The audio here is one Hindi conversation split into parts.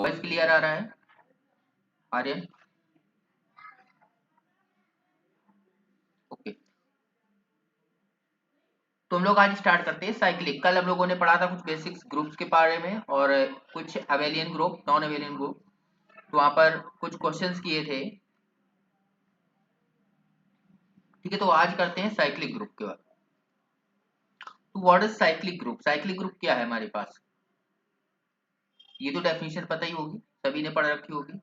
वॉइस क्लियर आ रहा है आर्यन? ओके, तो हम लोग आज स्टार्ट करते हैं साइक्लिक। कल हम लोगों ने पढ़ा था कुछ बेसिक्स ग्रुप्स के बारे में और कुछ abelian group, non abelian group, तो वहां पर कुछ क्वेश्चंस किए थे। ठीक है, तो आज करते हैं साइक्लिक ग्रुप के बाद। तो what is cyclic group? Cyclic group क्या है हमारे पास? ये तो डेफिनेशन पता ही होगी, सभी ने पढ़ रखी होगी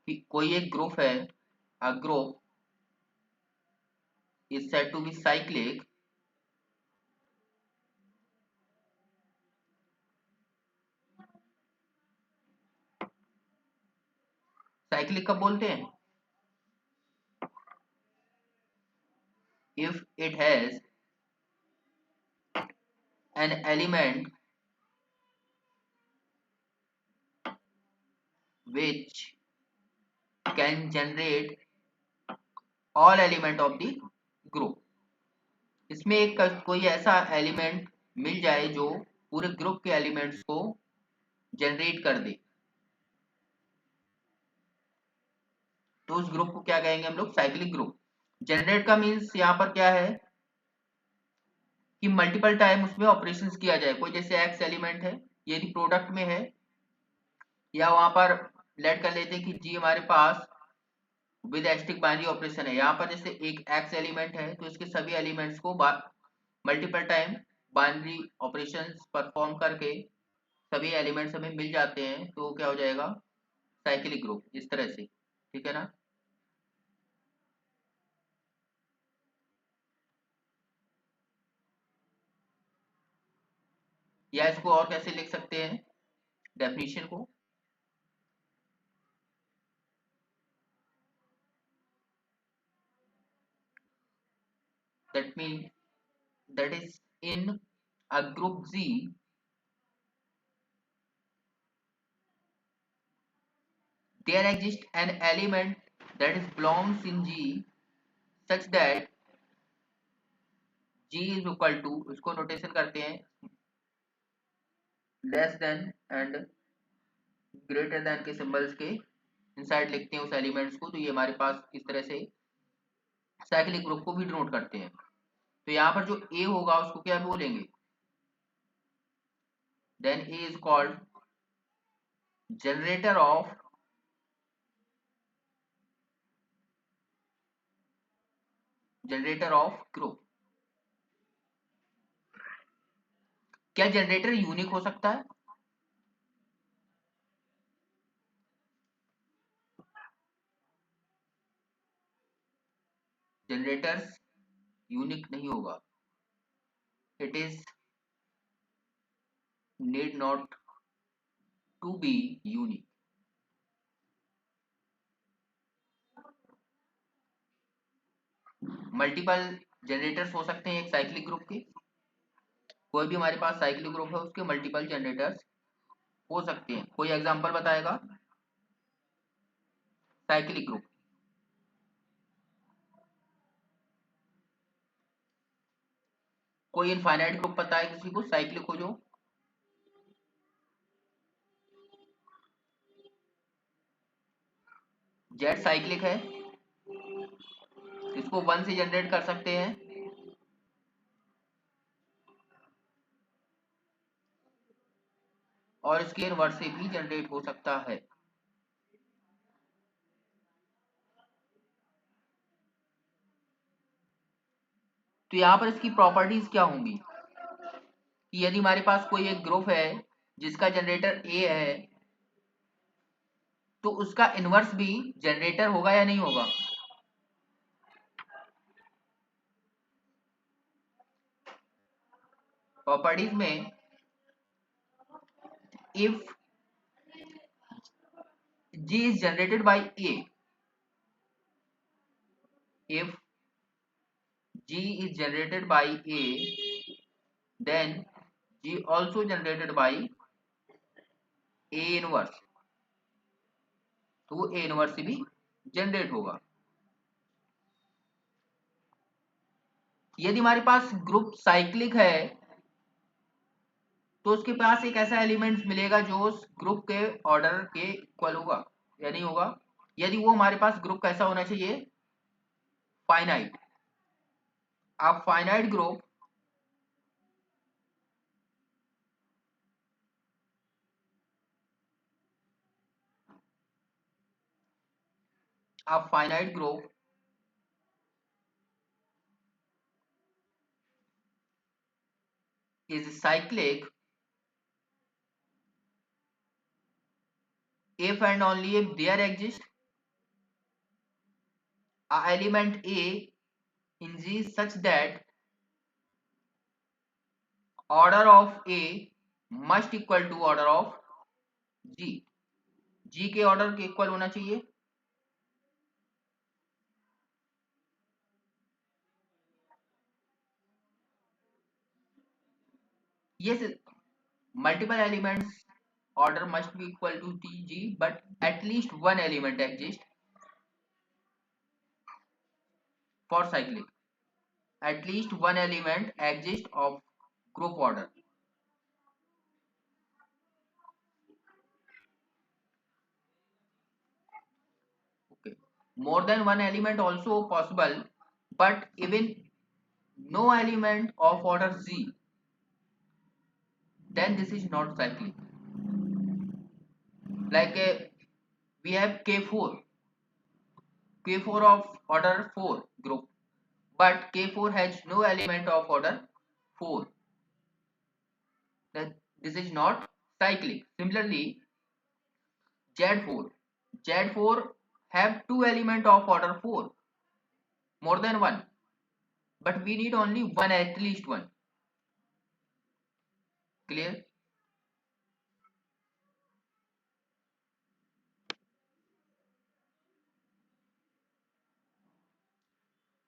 कि कोई एक ग्रुप है, a group is said to be cyclic cyclic कब बोलते हैं? if it has an element which can generate all element of the group। इसमें एक कोई ऐसा एलिमेंट मिल जाए जो पूरे ग्रुप के एलिमेंट्स को जनरेट कर दे, तो उस ग्रुप को क्या कहेंगे हम लोग? Cyclic group. जनरेट का मीन्स यहाँ पर क्या है कि मल्टीपल टाइम उसमें ऑपरेशंस किया जाए। कोई जैसे एक्स एलिमेंट है, यदि प्रोडक्ट में है, या वहां पर लेट कर लेते हैं कि जी हमारे पास विद एस्टिक बाइनरी ऑपरेशन है। यहाँ पर जैसे एक एक्स एलिमेंट है तो इसके सभी एलिमेंट्स को multiple time binary operations perform करके सभी एलिमेंट्स हमें मिल जाते हैं, तो क्या हो जाएगा? Cyclic group. इस तरह से, ठीक है ना? या इसको और कैसे लिख सकते हैं डेफिनेशन को? That mean that is in a group Z there exists an element that is belongs in G such that G is equal to, इसको नोटेशन करते हैं less than and greater than के सिंबल्स के इनसाइड लिखते हैं उस एलिमेंट्स को। तो ये हमारे पास इस तरह से साइक्लिक ग्रुप को भी डिनोट करते हैं। तो यहाँ पर जो A होगा उसको क्या बोलेंगे? Then A is called generator of group. क्या जनरेटर यूनिक हो सकता है? जनरेटर्स यूनिक नहीं होगा। It is need not to be unique। Multiple generators हो सकते हैं एक साइक्लिक ग्रुप के। कोई भी हमारे पास साइक्लिक ग्रुप है उसके मल्टीपल जनरेटर्स हो सकते हैं। कोई एग्जांपल बताएगा साइक्लिक ग्रुप? कोई इनफाइनाइट ग्रुप पता है किसी को साइक्लिक हो जो? जेड साइक्लिक है, इसको 1 से जनरेट कर सकते हैं, और इसके इनवर्स से भी जनरेट हो सकता है। तो यहाँ पर इसकी प्रॉपर्टीज क्या होंगी कि यदि हमारे पास कोई एक ग्रुप है जिसका जनरेटर ए है, तो उसका इनवर्स भी जनरेटर होगा या नहीं होगा? प्रॉपर्टीज में if G is generated by A, if G is generated by A, then G also generated by A inverse, तो वो A inverse से भी जनरेट होगा। यदि हमारे पास ग्रुप साइक्लिक है तो उसके पास एक ऐसा एलिमेंट मिलेगा जो उस ग्रुप के ऑर्डर के इक्वल होगा या नहीं होगा। यदि वो हमारे पास ग्रुप कैसा होना चाहिए, फाइनाइट। आप फाइनाइट ग्रुप, आप finite group is cyclic if and only if there exists a element A in G such that order of A must equal to order of G। G के ऑर्डर के इक्वल होना चाहिए। Yes, multiple elements order must be equal to G, but at least one element exists for cyclic. At least one element exists of group order. Okay. More than one element also possible, but even no element of order Z, then this is not cyclic. Like we have K4, K4 of order 4 group, but K4 has no element of order 4. Then this is not cyclic. Similarly, Z4, Z4 have two element of order 4, more than one, but we need only one, at least one. Clear?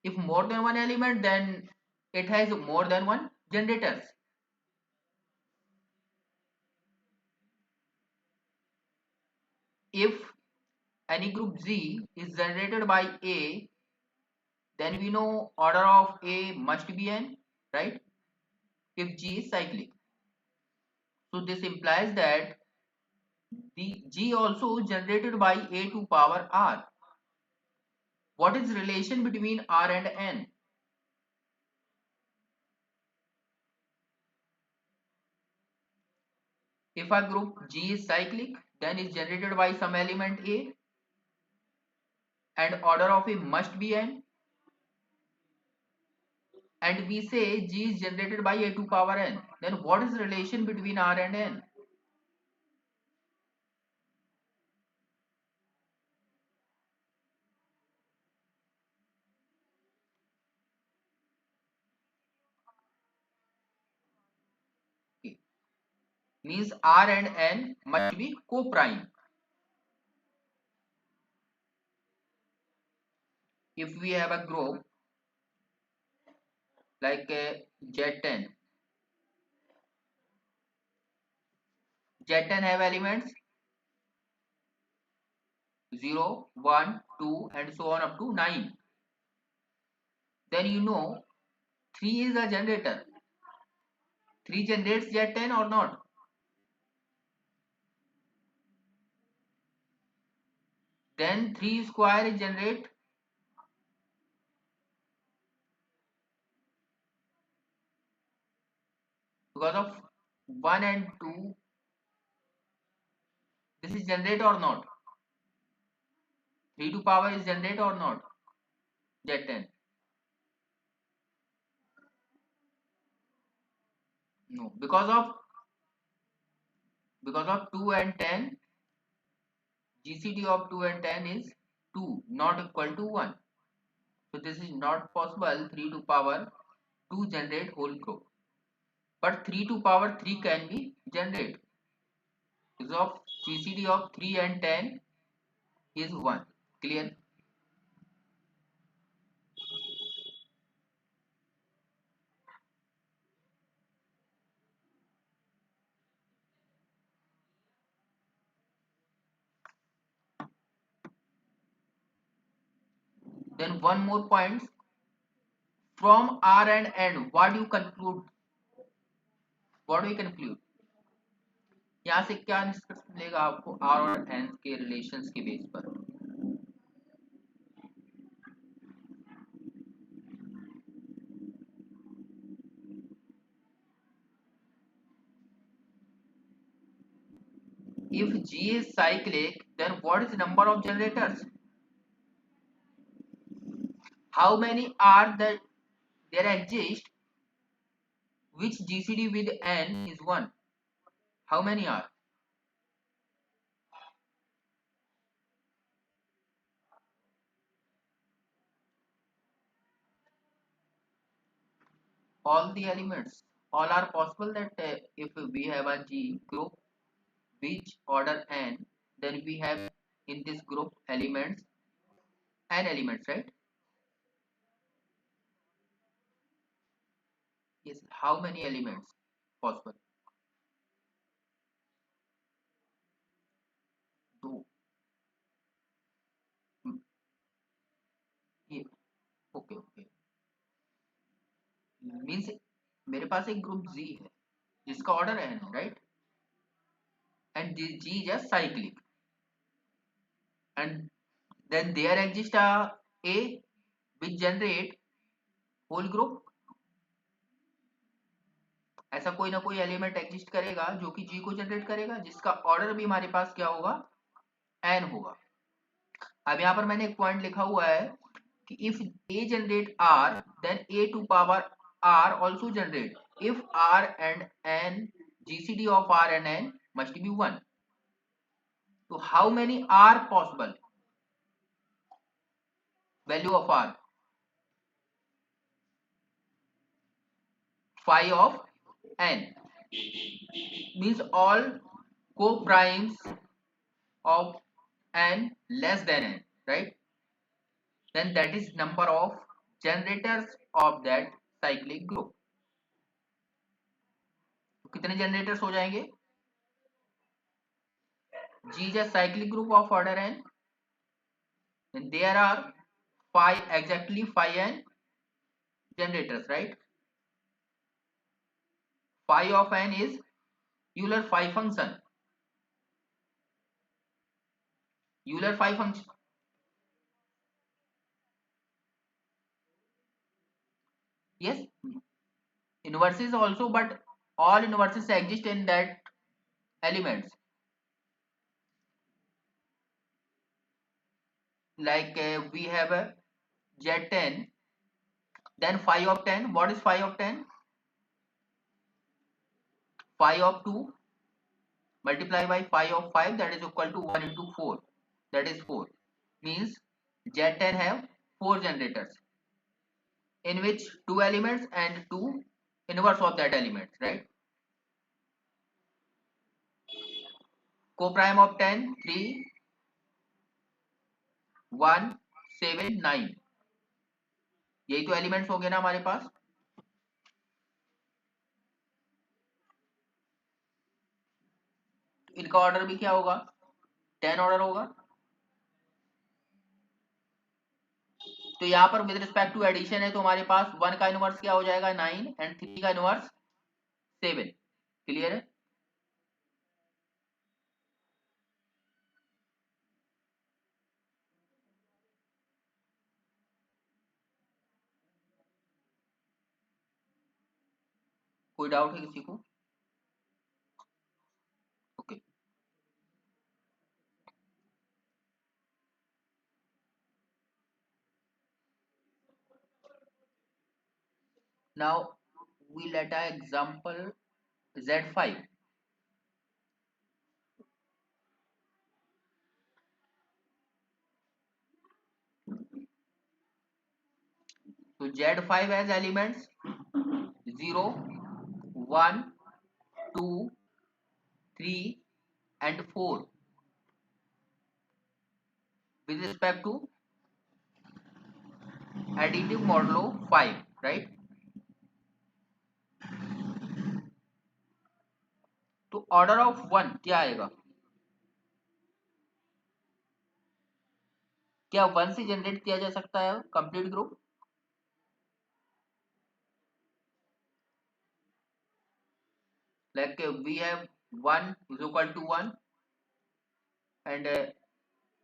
If more than one element, then it has more than one generators. If any group Z is generated by A, then we know order of A must be n, right? If G is cyclic. So this implies that the G also generated by A to power R. What is relation between R and N? If a group G is cyclic, then is generated by some element A and order of A must be n, and we say G is generated by A to power n, then what is the relation between R and N? Okay. Means R and N must be co-prime. If we have a group like Z10, Z10 have elements 0, 1, 2 and so on up to 9. Then you know 3 is a generator. 3 generates Z10 or not? Then 3 square is generate because of 1 and 2. This is generate or not? 3 to power is generate or not? Z10. No, because of 2 and 10, GCD of 2 and 10 is 2, not equal to 1. So this is not possible 3 to power 2 generate whole group. But 3 to power 3 can be generated. Because of GCD of 3 and 10 is 1. Clear? Then one more point. From R and N, what do you conclude? What do we conclude? यहाँ से क्या निष्कर्ष मिलेगा आपको आर और एन के रिलेशंस के बेस पर? If G is cyclic, then what is the number of generators? How many are that there exist which GCD with N is 1? How many are? All the elements. All are possible that if we have a G group which order N, then we have in this group elements, N elements, right? Yes. How many elements possible? 2. ये ओके ओके मीन्स मेरे पास एक ग्रुप जी है जिसका ऑर्डर है ना right and G is a cyclic and then there exist a a which generate whole group ऐसा कोई ना कोई एलिमेंट एग्जिस्ट करेगा जो कि जी को जनरेट करेगा जिसका ऑर्डर भी हमारे पास क्या होगा एन होगा अब यहाँ पर मैंने एक पॉइंट लिखा हुआ है कि if A generate R, then A to power R also generate. If R and N, GCD of R and N must be 1. So how many are possible? Value of R? Phi of N means all co-primes of N less than N, right? Then that is number of generators of that cyclic group. तो कितने generators हो जाएंगे? G is a cyclic group of order N. And there are exactly phi n generators, right? Phi of n is Euler phi function. Euler phi function. Yes, inverses also, but all inverses exist in that elements. Like we have a Z10, then phi of 10. What is phi of 10? Phi of 2 multiply by phi of 5, that is equal to 1 into 4. That is 4. Means Z10 have 4 generators, in which 2 elements and 2 inverse of that element, right? Co-prime of 10, 3, 1, 7, 9. यही तो एलिमेंट्स हो गए ना हमारे पास. इनका ऑर्डर भी क्या होगा? 10 ऑर्डर होगा. तो यहाँ पर विद रिस्पेक्ट टू एडिशन है तो हमारे पास 1 का इनवर्स क्या हो जाएगा 9 एंड 3 का इनवर्स 7. क्लियर है? कोई डाउट है किसी को? Okay. Now we let a example Z5. So Z5 has elements 0, 1, 2, 3 and 4 with respect to additive modulo 5, right? तो ऑर्डर ऑफ 1 क्या आएगा? क्या 1 से जनरेट किया जा सकता है complete group? Like we have 1 is equal to 1 and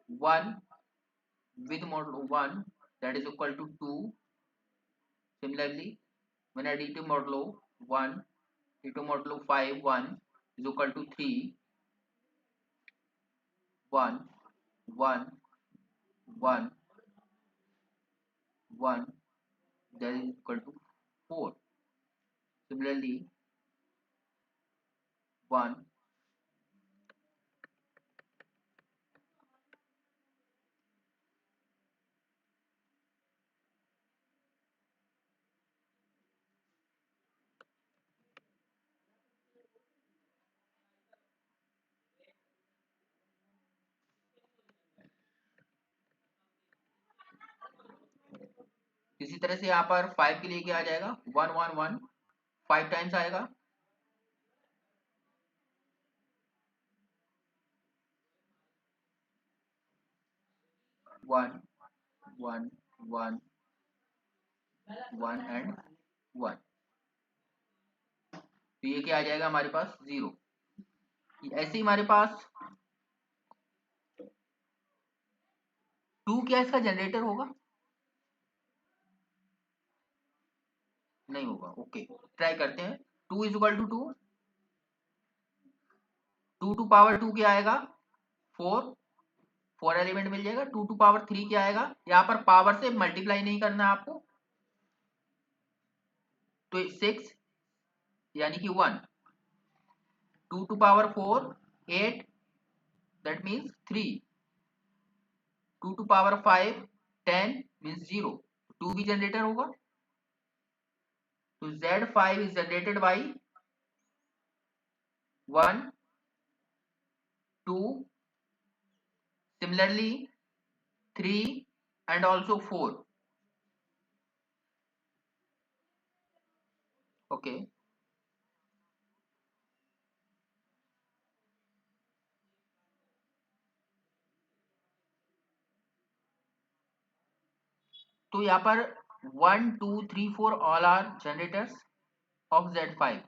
1 with modulo 1 that is equal to 2. Similarly, when I d2 modulo 1 d2 modulo 5 1 is equal to 3 1 1 1 1 that is equal to 4. Similarly, 1 इसी तरह से यहाँ पर 5 के लिए क्या आ जाएगा 1 1 1 5 टाइम्स आएगा 1 1 1 1 एंड 1 तो ये क्या आ जाएगा हमारे पास 0। ऐसे ही हमारे पास 2 क्या इसका जनरेटर होगा नहीं होगा। ओके ट्राई करते हैं 2 is equal to 2 2 to power 2 क्या आएगा 4 4 एलिमेंट मिल जाएगा 2 टू पावर 3 क्या आएगा यहाँ पर पावर से मल्टीप्लाई नहीं करना है आपको तो 6 यानी कि 1 2 to power 4 8 that means 3 2 to power 5 10 means 0 2 भी जनरेटर होगा तो Z5 is generated by 1 2 similarly 3 and also 4 okay तो यहाँ पर 1 2 3 4 all are generators of Z5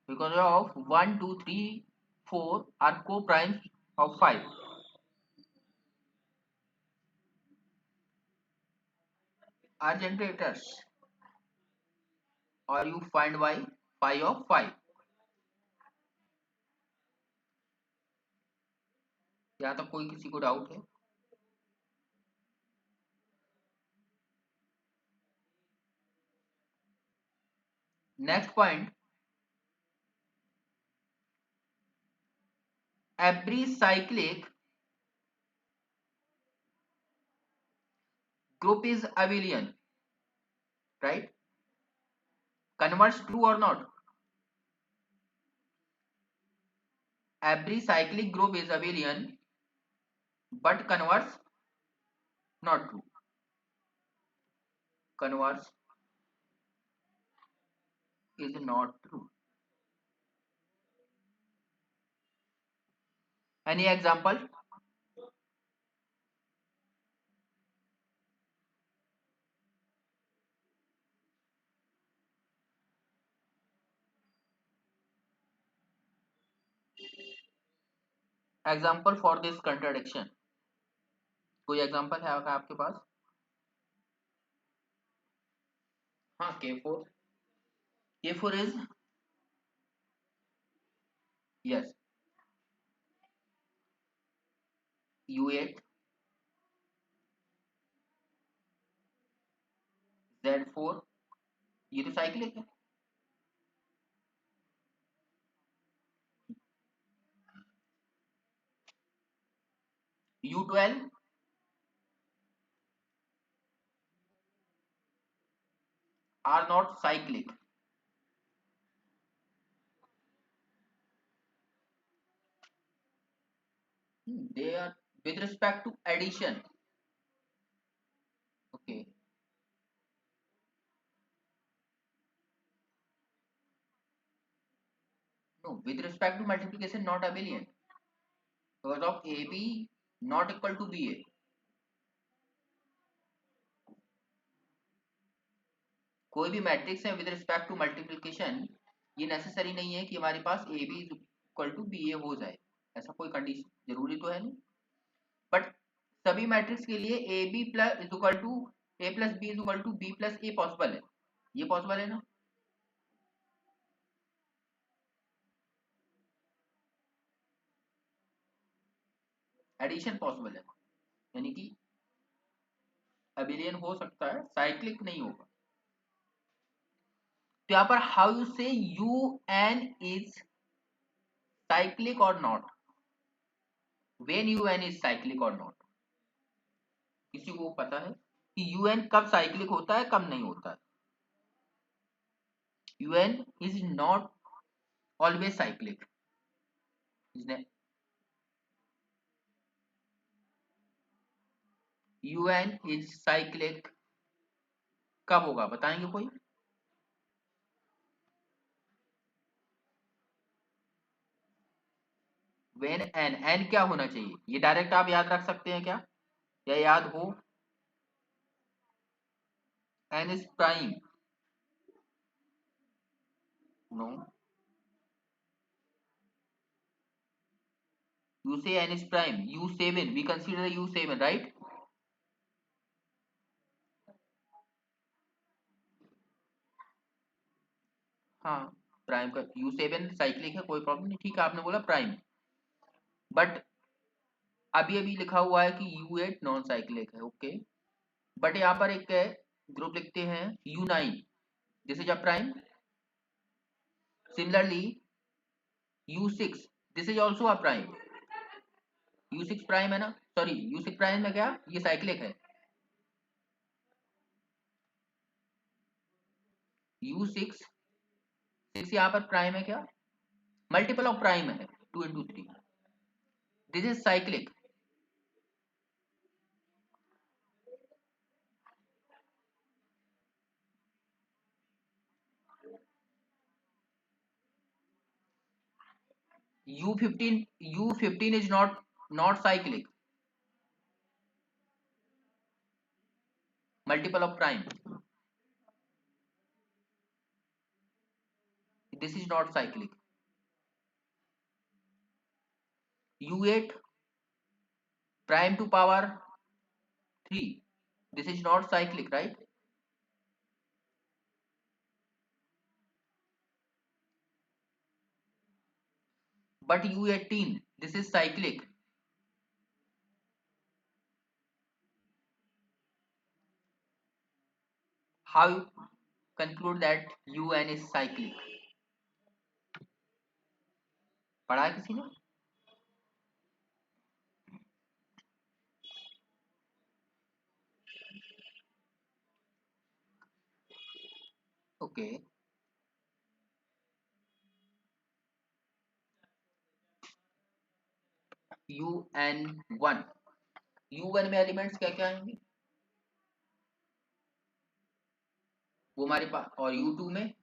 because of 1 2 3 4 are co-primes of 5 are generators or you find y phi of 5 यहाँ तक कोई किसी को डाउट है next point every cyclic group is abelian right converse true or not every cyclic group is abelian but converse not true converse is not true any example example for this contradiction कोई एग्जाम्पल है आपके पास हाँ K4 is yes U8 Z4 ये तो साइक्लिक है U12 are not cyclic they are with respect to addition okay no with respect to multiplication not abelian because of AB not equal to BA कोई भी मैट्रिक्स है विद रिस्पेक्ट टू मल्टीप्लिकेशन ये नेसेसरी नहीं है कि हमारे पास AB is equal to B A हो जाए, ऐसा कोई कंडीशन जरूरी तो है नहीं, बट सभी मैट्रिक्स के लिए A B plus is equal to A plus B is equal to B plus A possible है, ये पॉसिबल है ना। एडिशन पॉसिबल है, यानी कि अबिलियन हो सकता है, साइक्लिक नहीं होगा। तो यहाँ पर how you say you n is cyclic और not, when you n is cyclic और नॉट, किसी को पता है कि यू एन कब साइक्लिक होता है कब नहीं होता है। You n is not always cyclic, you n is cyclic कब होगा बताएंगे कोई। वेन एन, एन क्या होना चाहिए, ये डायरेक्ट आप याद रख सकते हैं क्या, या याद हो। N is prime, no, you say n is prime, u7 we consider u7 right, हाँ प्राइम का u7 साइक्लिक है, कोई प्रॉब्लम नहीं, ठीक है आपने बोला प्राइम, बट अभी अभी लिखा हुआ है कि u8 नॉन साइक्लिक है, ओके, बट यहाँ पर एक ग्रुप लिखते हैं u9, this is a prime, similarly u6 this is also a prime, u6 prime है ना, सॉरी u6 प्राइम है क्या, ये साइक्लिक है, u6 6 यहाँ पर प्राइम है क्या, मल्टीपल ऑफ प्राइम है 2 into 3, this is cyclic. u15 is not cyclic, multiple of prime, this is not cyclic, u8 prime to power 3, this is not cyclic right, but u18 this is cyclic, how you conclude that un is cyclic, पढ़ा है किसी ने, ओके un1, u1 में एलिमेंट्स क्या क्या आएंगे वो हमारे पास, और u2 में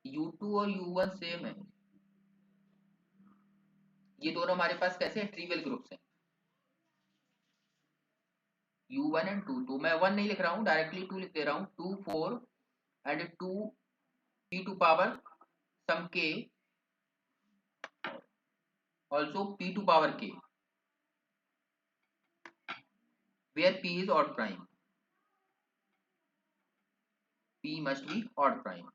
u2 और u1 सेम है, ये दोनों हमारे पास कैसे हैं, ट्रिवियल ग्रुप्स हैं, u1 एंड 2, तो मैं 1 नहीं लिख रहा हूँ, डायरेक्टली 2 लिख दे रहा हूँ, 2 4 and 2 p to power some k also p to power k where p is odd prime, p must be odd prime,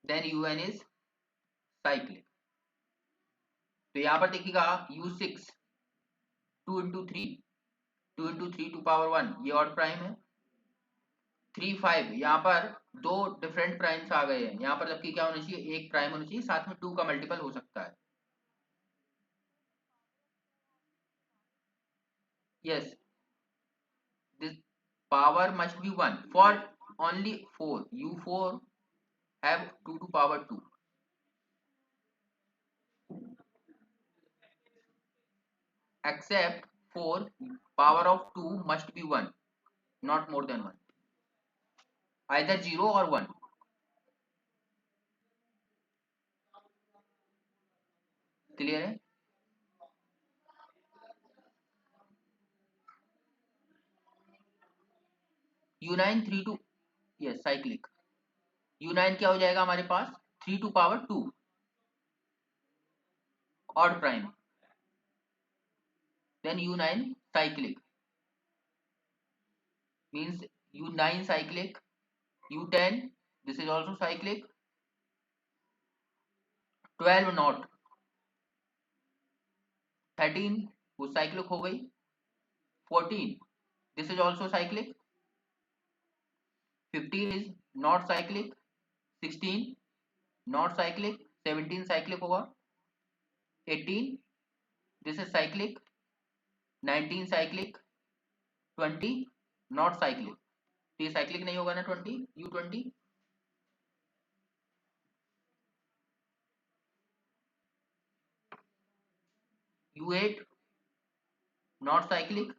then un is cyclic। तो यहाँ पर देखिएगा u6 2 into 3 2 into 3 to power 1 ये ऑड प्राइम है, 3 5 यहाँ पर दो डिफरेंट प्राइम्स आ गए हैं, यहाँ पर जबकि क्या होना चाहिए, एक प्राइम होना चाहिए, साथ में 2 का मल्टीपल हो सकता है, yes this power must be 1 for only 4, u4 have 2 to power 2, except for power of 2 must be 1, not more than 1, either 0 or 1, clear है। U9 3 to, yes cyclic, U9 क्या हो जाएगा हमारे पास 3 to power 2 odd prime, then U9 cyclic means U9 cyclic, U10 this is also cyclic, 12 not, 13 वो cyclic हो गई, 14 this is also cyclic, 15 is not cyclic, 16 not cyclic, 17 cyclic होगा, 18 this is cyclic, 19 cyclic, 20 not cyclic, तो ये cyclic नहीं होगा ना 20, U20, U8 not cyclic,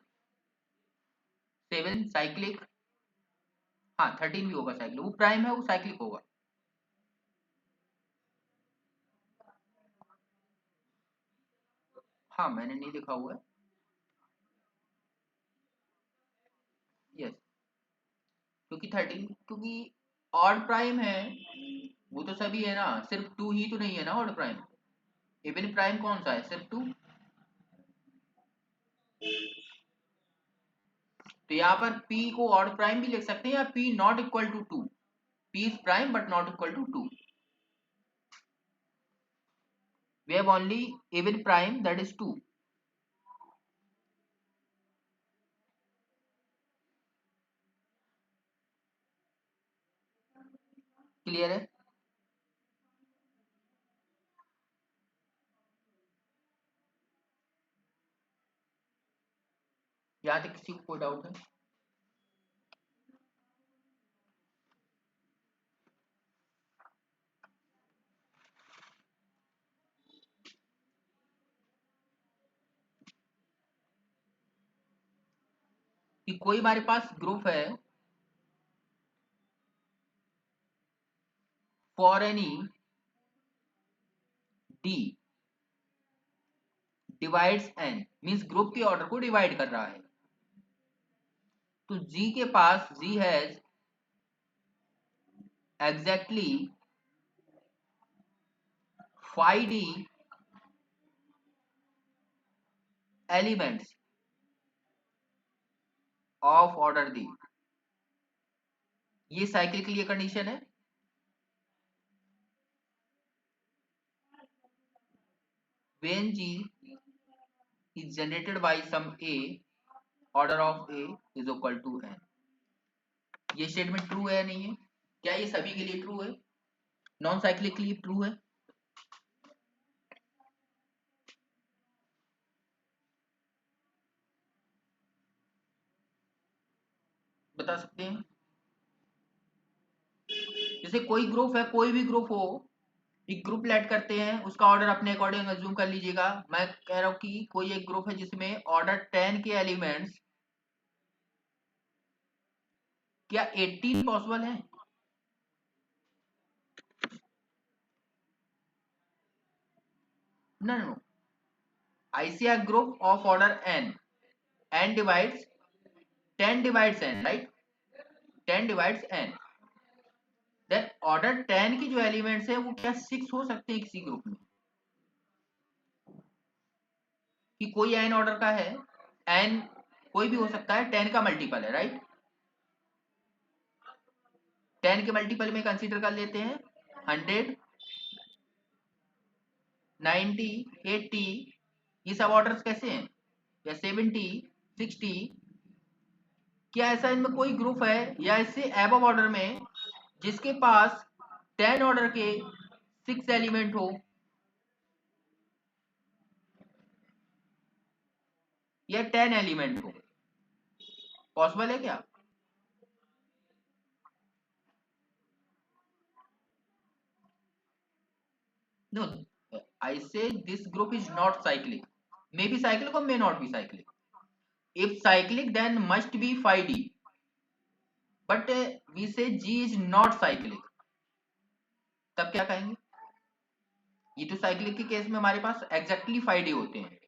7 cyclic, हाँ 13 भी होगा साइक्लिक, वो प्राइम है वो साइक्लिक होगा। हाँ मैंने नहीं लिखा हुआ है, यस क्योंकि 13 क्योंकि ऑड प्राइम है वो तो सभी है ना, सिर्फ 2 ही तो नहीं है ना ऑड प्राइम, इवन प्राइम कौन सा है सिर्फ 2, तो यहाँ पर p को ऑड प्राइम भी लिख सकते हैं या p not equal to 2, p is prime but not equal to 2, we have only even prime that is 2, clear है? यहाँ तक किसी को कोई डाउट है? कि कोई हमारे पास ग्रुप है for any d divides n means group के ऑर्डर को डिवाइड कर रहा है, तो g के पास g has exactly 5d elements of order d, ये साइकिल के लिए कंडीशन है। when g is generated by some a, order of a is equal to n, ये स्टेटमेंट ट्रू है या नहीं है? क्या ये सभी के लिए ट्रू है? नॉन साइक्लिक के लिए ट्रू है? बता सकते हैं? जैसे कोई ग्रुप है, कोई भी ग्रुप हो, एक ग्रुप लेट करते हैं, उसका ऑर्डर अपने अकॉर्डिंग अज्यूम कर लीजिएगा। मैं कह रहा हूं कि कोई एक ग्रुप है जिसमें ऑर्डर 10 के एलिमेंट्स, क्या 18 पॉसिबल है? No no, I see a group of order n divides 10 divides n, right? 10 divides n, then order 10 की जो एलिमेंट्स है वो क्या 6 हो सकते हैं किसी ग्रुप में? कि कोई n ऑर्डर का है, n कोई भी हो सकता है, 10 का मल्टीपल है, राइट? 10 के मल्टीपल में कंसीडर कर लेते हैं 100, 90, 80, ये सब ऑर्डर्स कैसे हैं? या 70, 60, क्या ऐसा इनमें कोई ग्रुप है या इससे एबव ऑर्डर में जिसके पास 10 ऑर्डर के 6 एलिमेंट हो या 10 एलिमेंट हो? पॉसिबल है क्या? No, I say this group is not cyclic, may be cyclic और may not be cyclic, if cyclic then must be 5d, but we say g is not cyclic, तब क्या कहेंगे? ये तो साइक्लिक के केस में हमारे पास एग्जैक्टली 5d होते हैं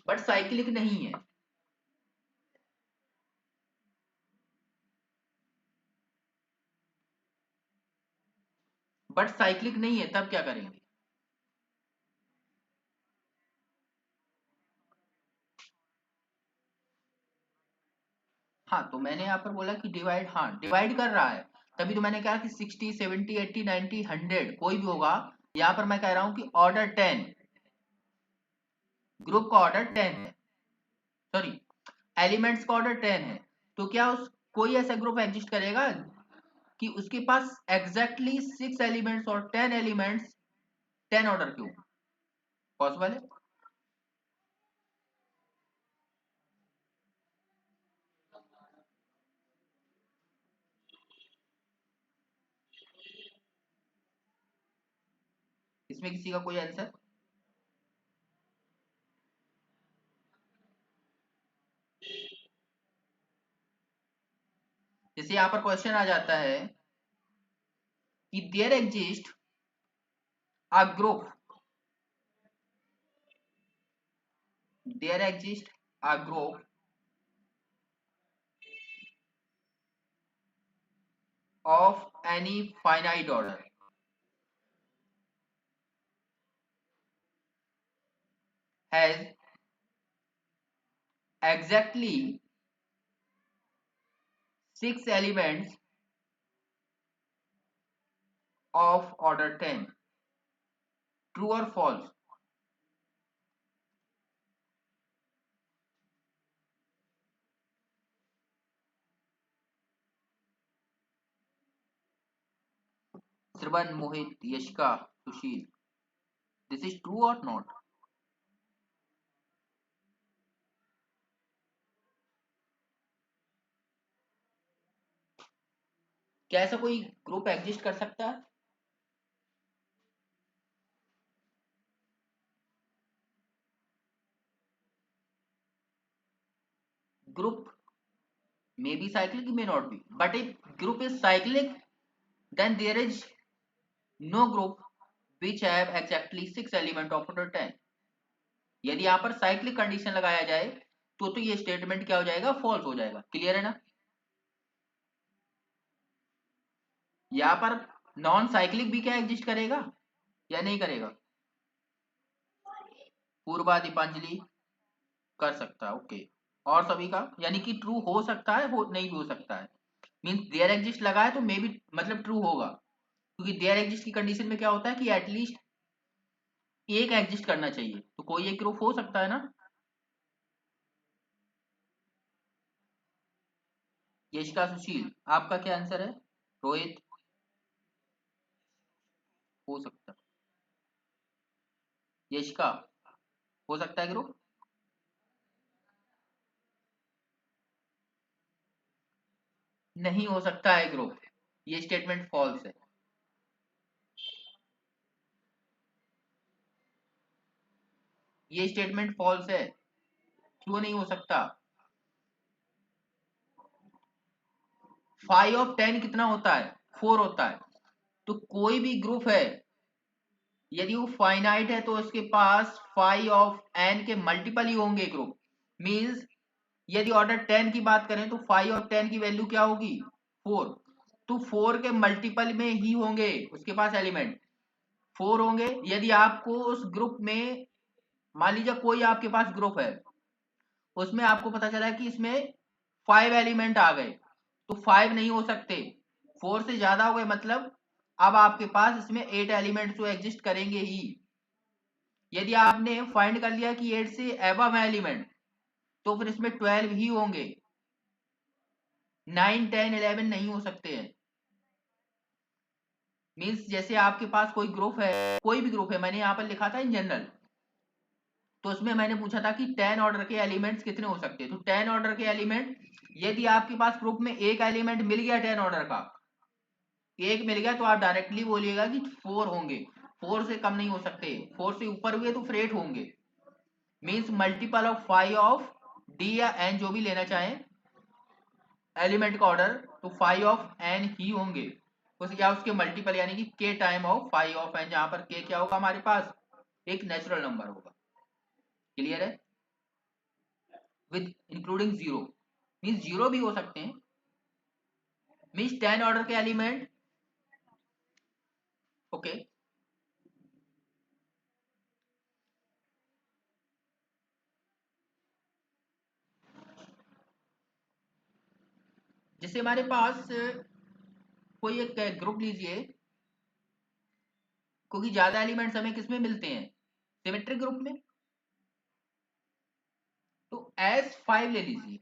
बट साइक्लिक नहीं है, बट साइक्लिक नहीं है, तब क्या करेंगे? हाँ, तो मैंने यहाँ पर बोला कि डिवाइड, हाँ डिवाइड कर रहा है, तभी तो मैंने कहा कि 60, 70, 80, 90, 100 कोई भी होगा। यहाँ पर मैं कह रहा हूँ कि ऑर्डर 10, ग्रुप का ऑर्डर 10 है, सॉरी एलिमेंट्स का ऑर्डर 10 है। तो क्या उस कोई ऐसा ग्रुप एग्जिस्ट करेगा कि उसके पास एग्जैक्टली 6 एलिमेंट्स और 10 एलिमेंट्स 10 ऑर्डर के हो? पॉसिबल है? इसमें किसी का कोई आंसर? जैसे यहाँ पर क्वेश्चन आ जाता है कि there exist a group, there exist a group of any finite order has exactly 6 elements of order 10, true or false? Shravan, Mohit, Yashika, Sushil, this is true or not? क्या ऐसा कोई ग्रुप एग्जिस्ट कर सकता है? Group may be cyclic, may not be, but if group is cyclic, then there is no group which have exactly 6 element of order 10. यदि यहाँ पर साइक्लिक कंडीशन लगाया जाए तो ये स्टेटमेंट क्या हो जाएगा? फॉल्स हो जाएगा। क्लियर है ना? यहाँ पर नॉन साइक्लिक भी क्या एग्जिस्ट करेगा या नहीं करेगा? पूर्वा, दीपांजलि कर सकता है, ओके। और सभी का यानी कि ट्रू हो सकता है, हो नहीं भी हो सकता है। मींस देयर एग्जिस्ट लगा है तो मे बी मतलब ट्रू होगा, क्योंकि देयर एग्जिस्ट की कंडीशन में क्या होता है कि एटलीस्ट एक एग्जिस्ट करना चाहिए, तो कोई एक ग्रुप हो सकता है ना। यशिका, सुशील, आपका क्या आंसर है? रोहित, हो सकता है। यशिका, हो सकता है ग्रुप? नहीं हो सकता है ग्रुप, ये स्टेटमेंट फॉल्स है। ये स्टेटमेंट फॉल्स है। क्यों नहीं हो सकता? 5 ऑफ 10 कितना होता है? 4 होता है। तो कोई भी ग्रुप है यदि वो फाइनाइट है तो उसके पास 5 ऑफ n के मल्टीपल ही होंगे ग्रुप। मींस यदि ऑर्डर 10 की बात करें तो 5 ऑफ 10 की वैल्यू क्या होगी? 4। तो 4 के मल्टीपल में ही होंगे उसके पास एलिमेंट, 4 होंगे। यदि आपको उस ग्रुप में मान लीजिए कोई आपके पास ग्रुप है, उसमें आपको पता चला कि इसमें 5 एलिमेंट आ गए, तो 5 नहीं हो सकते, 4 से ज्यादा हो गए, मतलब अब आपके पास इसमें 8 एलिमेंट तो एग्जिस्ट करेंगे ही। यदि आपने फाइंड कर लिया कि 8 से एबव एलिमेंट, तो फिर इसमें 12 ही होंगे, 9, 10, 11 नहीं हो सकते हैं। मीन्स जैसे आपके पास कोई ग्रुप है, कोई भी ग्रुप है, मैंने यहाँ पर लिखा था इन जनरल, तो उसमें मैंने पूछा था कि 10 ऑर्डर के एलिमेंट्स कितने हो सकते हैं। तो 10 ऑर्डर के एलिमेंट, यदि आपके पास ग्रुप में एक एलिमेंट मिल गया 10 ऑर्डर का, एक मिल गया, तो आप डायरेक्टली बोलिएगा कि 4 होंगे, 4 से कम नहीं हो सकते, 4 से ऊपर हुए तो फिर 8 होंगे। Means multiple of 5 of D या एन, जो भी लेना चाहें एलिमेंट का ऑर्डर, तो 5 ऑफ एन ही होंगे। उस या उसके मल्टीपल यानी कि के टाइम ऑफ 5 ऑफ एन, जहां पर के क्या होगा हमारे पास? एक नेचुरल नंबर होगा। क्लियर है? With including zero, means zero भी हो सकते हैं। मीन्स 10 ऑर्डर के एलिमेंट, ओके। जैसे हमारे पास कोई एक ग्रुप लीजिए, क्योंकि ज्यादा एलिमेंट्स हमें किसमें मिलते हैं, सिमेट्रिक ग्रुप में। तो S5 ले लीजिए,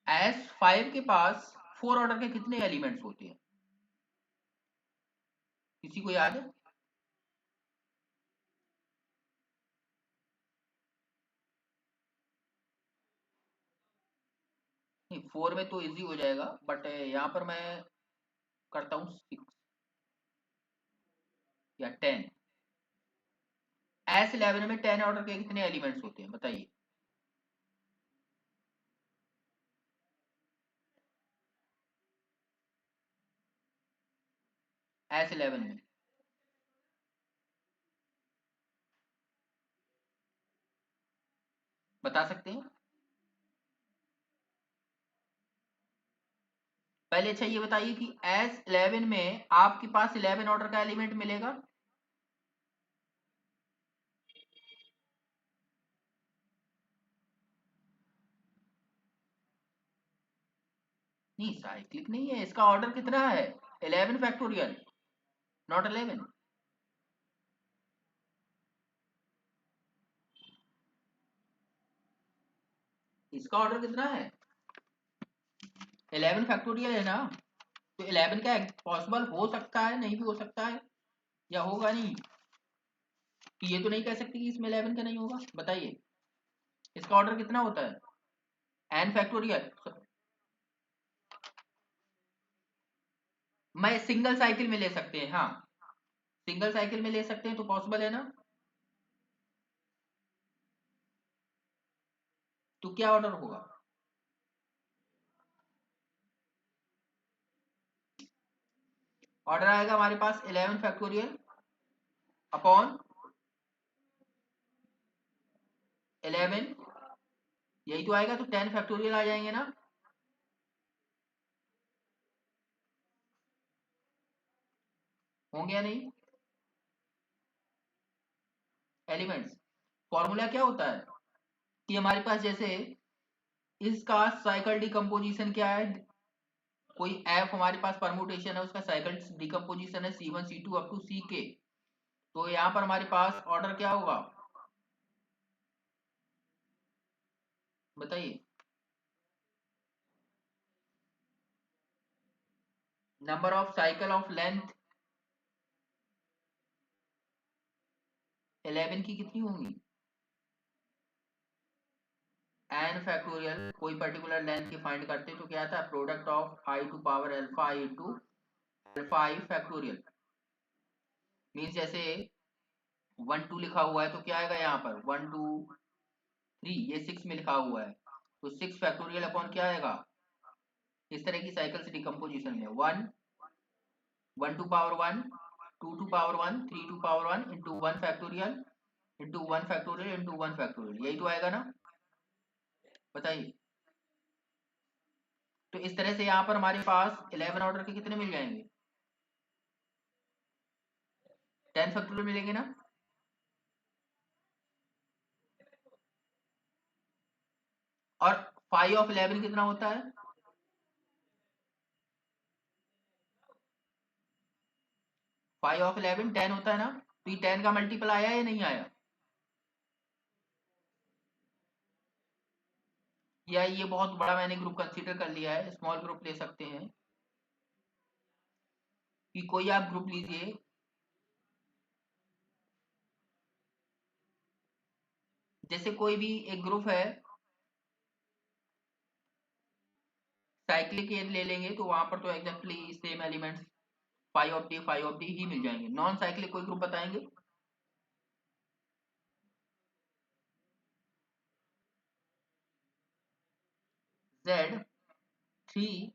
S5 के पास 4 ऑर्डर के कितने एलिमेंट्स होते हैं, किसी को याद है? नहीं, 4 में तो इजी हो जाएगा, बट यहाँ पर मैं करता हूँ 6 या 10। S11 में 10 ऑर्डर के कितने एलिमेंट्स होते हैं बताइए? S11 में बता सकते हैं? पहले अच्छा ये बताइए कि S11 में आपके पास 11 ऑर्डर का एलिमेंट मिलेगा? नहीं, साइक्लिक नहीं है, इसका ऑर्डर कितना है, 11 फैक्टोरियल, नॉट 11। इसका ऑर्डर कितना है, 11 फैक्टोरियल है ना। तो 11 क्या पॉसिबल हो सकता है, नहीं भी हो सकता है, या होगा नहीं? कि ये तो नहीं कह सकते कि इसमें 11 का नहीं होगा, बताइए इसका ऑर्डर कितना होता है, n फैक्टोरियल। मैं सिंगल साइकिल में ले सकते हैं, हाँ सिंगल साइकिल में ले सकते हैं, तो पॉसिबल है ना। तो क्या ऑर्डर होगा, ऑर्डर आएगा हमारे पास 11 फैक्टोरियल अपॉन 11, यही तो आएगा, तो 10 फैक्टोरियल आ जाएंगे ना। होंगे या नहीं एलिमेंट्स? फॉर्मूला क्या होता है कि हमारे पास जैसे इसका साइकिल डिकम्पोजिशन क्या है, कोई एफ हमारे पास परमुटेशन है, उसका साइकिल डिकम्पोजिशन है C1 C2 up to Ck। तो यहाँ पर हमारे पास ऑर्डर क्या होगा बताइए? Number of cycle of length 11 की कितनी होंगी, n फैक्टोरियल, कोई पर्टिकुलर लेंथ की फाइंड करते तो क्या था, product of I to power alpha I to alpha I factorial. Means जैसे 1 2 लिखा हुआ है तो क्या आएगा यहाँ पर 1 2 3, ये 6 में लिखा हुआ है, तो 6 फैक्टोरियल अपॉन क्या आएगा, इस तरह की साइकिल से डिकम्पोजिशन में 1 1 to power 1 2 to power 1 3 to power 1 into 1 factorial into 1 factorial into 1 factorial, यही तो आएगा ना, बताइए। तो इस तरह से यहाँ पर हमारे पास 11 ऑर्डर के कितने मिल जाएंगे, 10 फैक्टोरियल मिलेंगे ना। और 5 ऑफ 11 कितना होता है, 5 ऑफ 11 10 होता है ना। तो ये 10 का मल्टीपल आया या नहीं आया, या ये बहुत बड़ा मैंने ग्रुप कंसीडर कर लिया है, स्मॉल ग्रुप ले सकते हैं। कि कोई आप ग्रुप लीजिए, जैसे कोई भी एक ग्रुप है साइक्लिक ले लेंगे, तो वहां पर तो exactly same elements 5 of D ही मिल जाएंगे। नॉन साइक्लिक कोई ग्रुप बताएंगे, Z3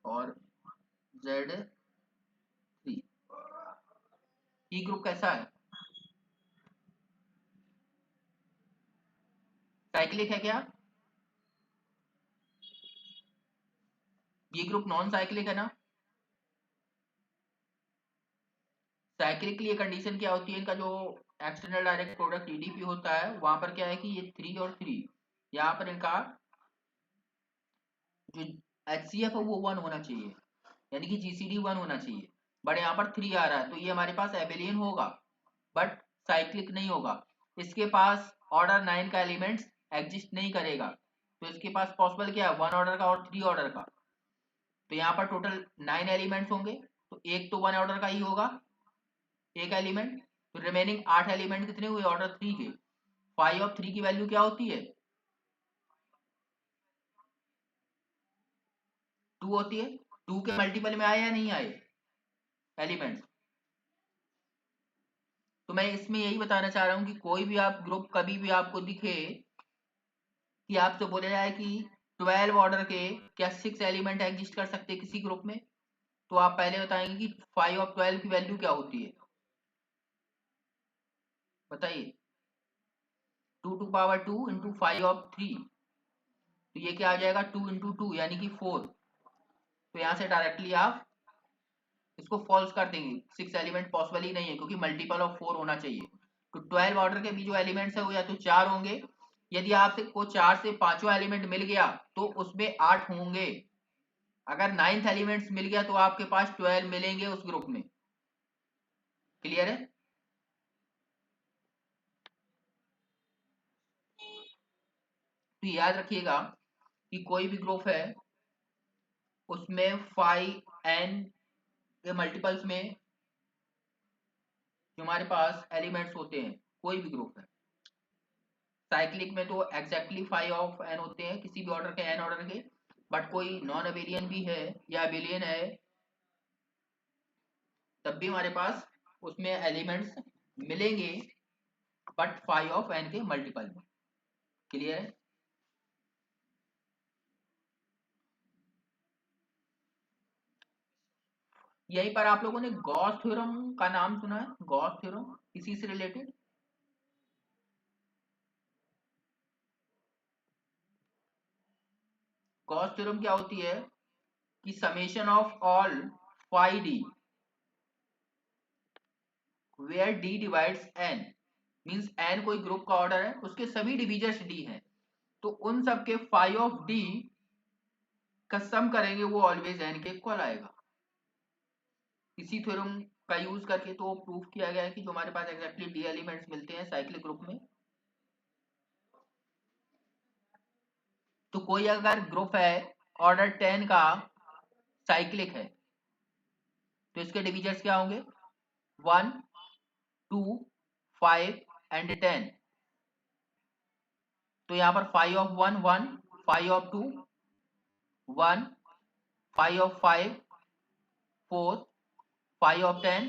और Z3, ई ग्रुप कैसा है, साइक्लिक है क्या, ये ग्रुप नॉन साइक्लिक है ना। साइक्लिक के लिए कंडीशन क्या होती है, इनका जो एक्सटर्नल डायरेक्ट प्रोडक्ट ईडीपी होता है वहां पर क्या है कि ये 3 और 3, यहाँ पर इनका जो एचसीएफ है वो 1 होना चाहिए, यानी कि जीसीडी 1 होना चाहिए, बट यहाँ पर 3 आ रहा है, तो ये हमारे पास एबेलियन होगा बट साइक्लिक नहीं होगा। इसके पास ऑर्डर 9 का एलिमेंट्स एग्जिस्ट नहीं करेगा, तो इसके पास पॉसिबल क्या है 1 ऑर्डर का और 3 ऑर्डर का, तो यहाँ पर टोटल 9 एलिमेंट्स होंगे, तो एक तो 1 ऑर्डर का ही होगा एक एलिमेंट, तो रिमेनिंग 8 एलिमेंट कितने हुए ऑर्डर 3 के। 5 ऑफ 3 की वैल्यू क्या होती है 2 होती है, 2 के मल्टीपल में आए या नहीं आए एलिमेंट्स। तो मैं इसमें यही बताना चाह रहा हूं कि कोई भी आप ग्रुप कभी भी आपको दिखे कि आपसे बोला जाए कि 12 ऑर्डर के क्या 6 एलिमेंट एग्जिस्ट कर सकते हैं किसी ग्रुप में, तो आप पहले बताएंगे कि 5 ऑफ 12 की वैल्यू क्या होती है, बताइए। 2 टू पावर 2 इंटू 5 ऑफ 3, तो ये क्या आ जाएगा 2 इंटू 2 यानी कि 4, तो यहाँ से डायरेक्टली आप इसको फॉल्स कर देंगे, 6 एलिमेंट पॉसिबल ही नहीं है क्योंकि मल्टीपल ऑफ 4 होना चाहिए। तो 12 ऑर्डर के भी जो एलिमेंट्स है वो या तो 4 होंगे, यदि आपको 4 से पांचवा एलिमेंट मिल गया तो उसमें 8 होंगे, अगर 9th एलिमेंट्स मिल गया तो आपके पास 12 मिलेंगे उस ग्रुप में। क्लियर है? तो याद रखिएगा कि कोई भी ग्रुप है उसमें 5n के मल्टीपल्स में जो हमारे पास एलिमेंट्स होते हैं, कोई भी ग्रुप है, साइक्लिक में तो एग्जैक्टली 5 ऑफ n होते हैं किसी भी ऑर्डर के n ऑर्डर के, बट कोई नॉन अबेलियन भी है या अबेलियन है तब भी हमारे पास उसमें एलिमेंट्स मिलेंगे बट 5 ऑफ n के मल्टीपल में। क्लियर है? यहीं पर आप लोगों ने गॉस थ्योरम का नाम सुना है, गॉस थ्योरम इसी से रिलेटेड। गॉस थ्योरम क्या होती है कि summation of all phi d where d divides n, means n कोई ग्रुप का ऑर्डर है उसके सभी डिविजर्स डी हैं, तो उन सब के फाई ऑफ डी का सम करेंगे वो ऑलवेज एन के इक्वल आएगा। इसी थ्योरम का यूज करके तो प्रूफ किया गया है कि जो हमारे पास एग्जैक्टली डी एलिमेंट्स मिलते हैं साइक्लिक ग्रुप में। तो कोई अगर ग्रुप है ऑर्डर 10 का साइक्लिक है तो इसके डिविजर्स क्या होंगे 1 2 5 एंड 10, तो यहाँ पर 5 ऑफ 1 1, 5 ऑफ 2 1, 5 ऑफ 5 4, 5 ऑफ 10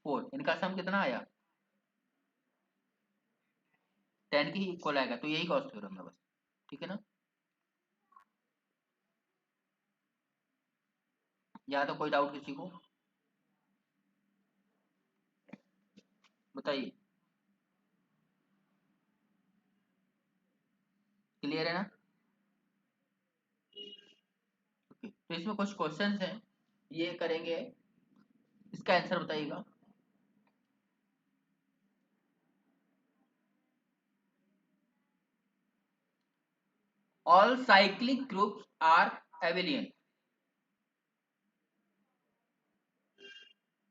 4, इनका सम कितना आया 10 की ही इक्वल आएगा, तो यही गॉस थ्योरम है बस। ठीक है ना? या तो कोई डाउट किसी को बताइए। क्लियर है ना? ओके, तो इसमें कुछ क्वेश्चंस हैं ये करेंगे, इसका आंसर बताइएगा। All cyclic groups are abelian,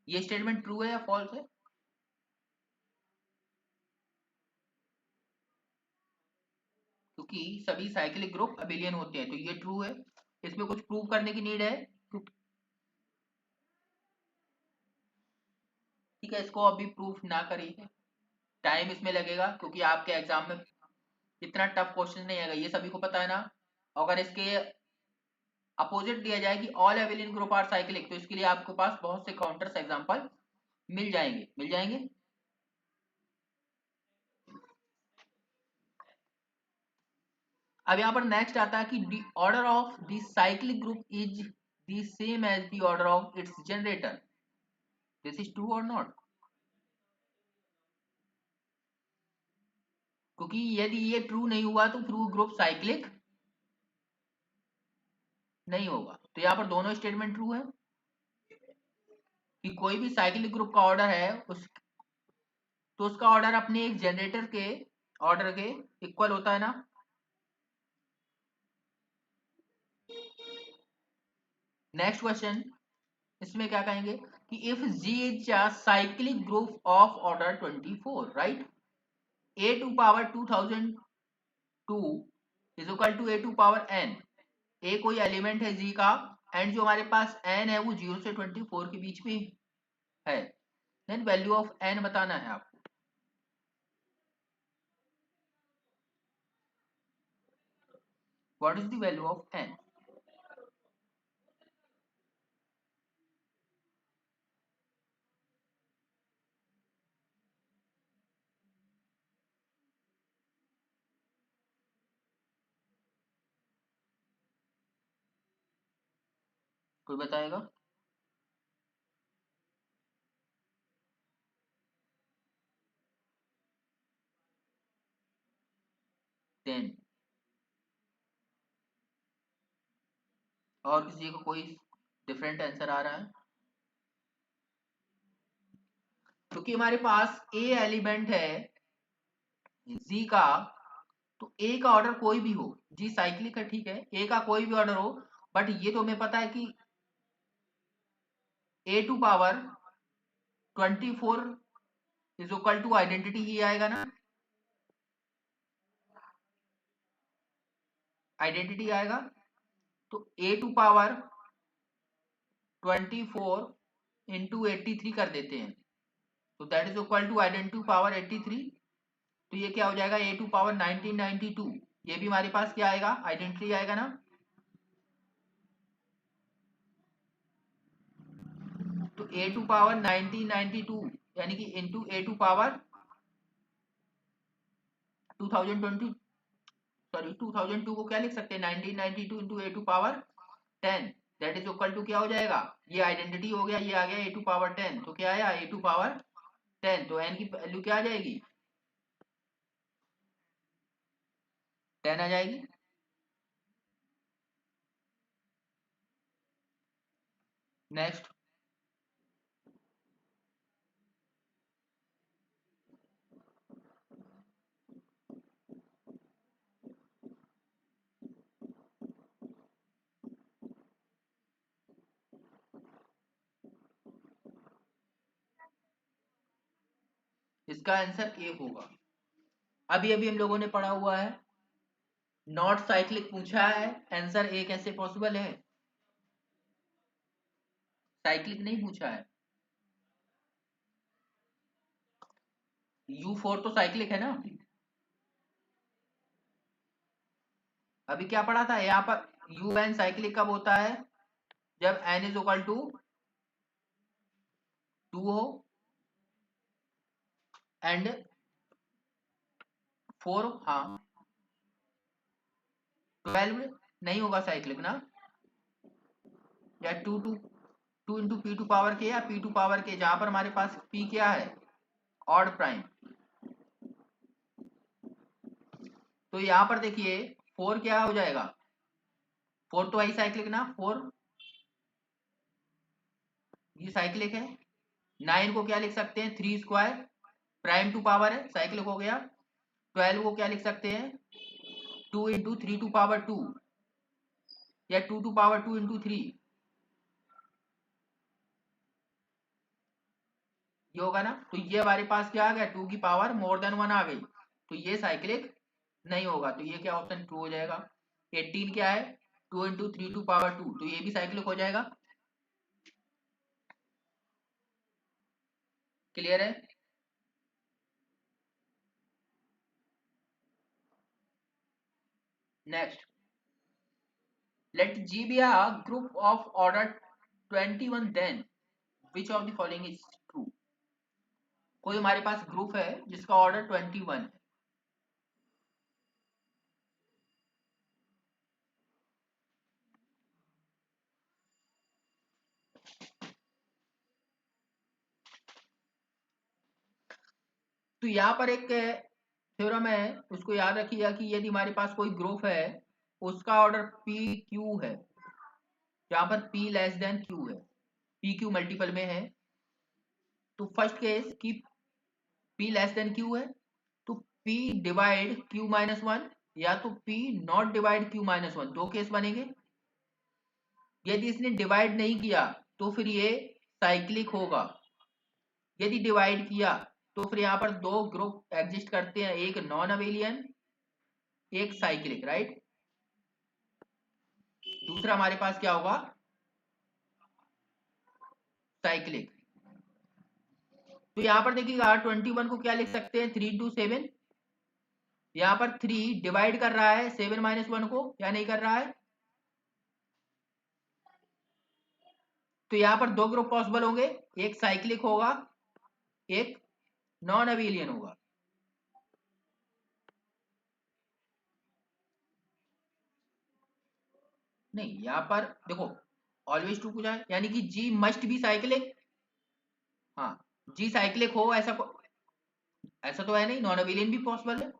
ये स्टेटमेंट ट्रू है या फॉल्स है? क्योंकि सभी साइक्लिक ग्रुप अबेलियन होते हैं तो ये ट्रू है, इसमें कुछ प्रूव करने की नीड है? ठीक है, इसको अभी प्रूफ ना करिए, टाइम इसमें लगेगा क्योंकि आपके एग्जाम में इतना टफ क्वेश्चन नहीं आएगा, ये सभी को पता है ना। अगर इसके अपोजिट दिया जाए कि all abelian group are cyclic, तो इसके लिए आपके पास बहुत से काउंटर्स एग्जांपल मिल जाएंगे, मिल जाएंगे। अब यहाँ पर नेक्स्ट आता है कि the order of the cyclic group is the same as the order of its generator, this is true और नॉट? क्योंकि यदि ये ट्रू नहीं हुआ तो फिर वो ग्रुप साइक्लिक नहीं होगा, तो यहाँ पर दोनों स्टेटमेंट ट्रू है। कि कोई भी साइक्लिक ग्रुप का ऑर्डर है उस तो उसका ऑर्डर अपने एक जनरेटर के ऑर्डर के इक्वल होता है ना। नेक्स्ट क्वेश्चन, इसमें क्या कहेंगे कि if G is a cyclic group of order 24, right, a to power 2002 is equal to a to power n। a कोई एलिमेंट है G का एंड जो हमारे पास n है वो 0 से 24 के बीच में है, देन वैल्यू ऑफ n बताना है आपको। What is the value of n? कोई बताएगा? 10। और किसी को कोई डिफरेंट आंसर आ रहा है? क्योंकि हमारे पास a एलिमेंट है G का, तो a का ऑर्डर कोई भी हो, G साइक्लिक है ठीक है, a का कोई भी ऑर्डर हो, बट ये तो हमें पता है कि a to power 24 is equal to identity ही आएगा ना, आइडेंटिटी आएगा। तो a टू पावर 24 इंटू 83 कर देते हैं, तो that is equal to identity power 83। तो ये क्या हो जाएगा, a टू पावर 1992, ये भी हमारे पास क्या आएगा, आइडेंटिटी आएगा ना। तो a टू पावर 1992 यानी कि into a to power 2020, sorry 2002 को क्या लिख सकते हैं, 1992 into a to power 10, that is equal to क्या हो जाएगा, ये आइडेंटिटी हो गया, ये आ गया a टू पावर 10, तो क्या आया a टू पावर 10, तो n की वैल्यू क्या आ जाएगी, 10 आ जाएगी। नेक्स्ट, इसका आंसर ए होगा। अभी अभी हम लोगों ने पढ़ा हुआ है, नॉट साइक्लिक पूछा है, आंसर ए कैसे पॉसिबल है, साइक्लिक नहीं पूछा है। U4 तो साइक्लिक है ना। अभी क्या पढ़ा था यहाँ पर, यू एन साइक्लिक कब होता है, जब n इज इक्वल टू 2 हो एंड 4, हाँ 12 नहीं होगा साइक्लिक ना, या 2 इंटू पी टू पावर के या पी टू पावर के, जहां पर हमारे पास p क्या है, ऑड प्राइम। तो यहाँ पर देखिए 4 क्या हो जाएगा, 4 तो है साइक्लिक ना, 4 ये साइक्लिक है। 9 को क्या लिख सकते हैं, 3 स्क्वायर, प्राइम टू पावर है, साइक्लिक हो गया। 12 को क्या लिख सकते हैं, 2 इंटू 3 टू पावर 2, या 2 टू पावर 2 इंटू 3, ये होगा ना। तो ये हमारे पास क्या आ गया, 2 की पावर मोर देन 1 आ गई, तो ये साइक्लिक नहीं होगा, तो ये क्या ऑप्शन ट्रू हो जाएगा। 18 क्या है, 2 इंटू 3 टू पावर 2, तो ये भी साइक्लिक हो जाएगा। क्लियर है। Next, let G be a group of order 21, then which of the following is true? कोई हमारे पास ग्रुप है जिसका ऑर्डर 21 है, तो यहाँ पर एक थ्योरम है, उसको याद रखिएगा कि यदि हमारे पास कोई ग्रुप है उसका ऑर्डर पी क्यू है, जहां पर p लेस देन q है, p q मल्टीपल में है, तो फर्स्ट केस कि P लेस देन Q है तो P divide Q minus one या तो P not divide Q minus one, दो केस बनेंगे। यदि इसने डिवाइड नहीं किया तो फिर ये साइक्लिक होगा, यदि डिवाइड किया तो फिर यहाँ पर दो ग्रुप एग्जिस्ट करते हैं, एक नॉन अबेलियन एक साइक्लिक, राइट। दूसरा हमारे पास क्या होगा, साइक्लिक। तो यहाँ पर देखिए R21 को क्या लिख सकते हैं, 3 into 7। यहाँ पर 3 डिवाइड कर रहा है 7 माइनस 1 को या नहीं कर रहा है। तो यहाँ पर दो ग्रुप पॉसिबल होंगे, एक साइक्लिक होगा एक नॉन अबेलियन होगा। नहीं, यहाँ पर देखो ऑलवेज ट्रू पूछा है, यानी कि जी मस्ट बी साइक्लिक। हाँ, जी साइक्लिक हो ऐसा तो है नहीं, नॉन अबेलियन भी पॉसिबल है,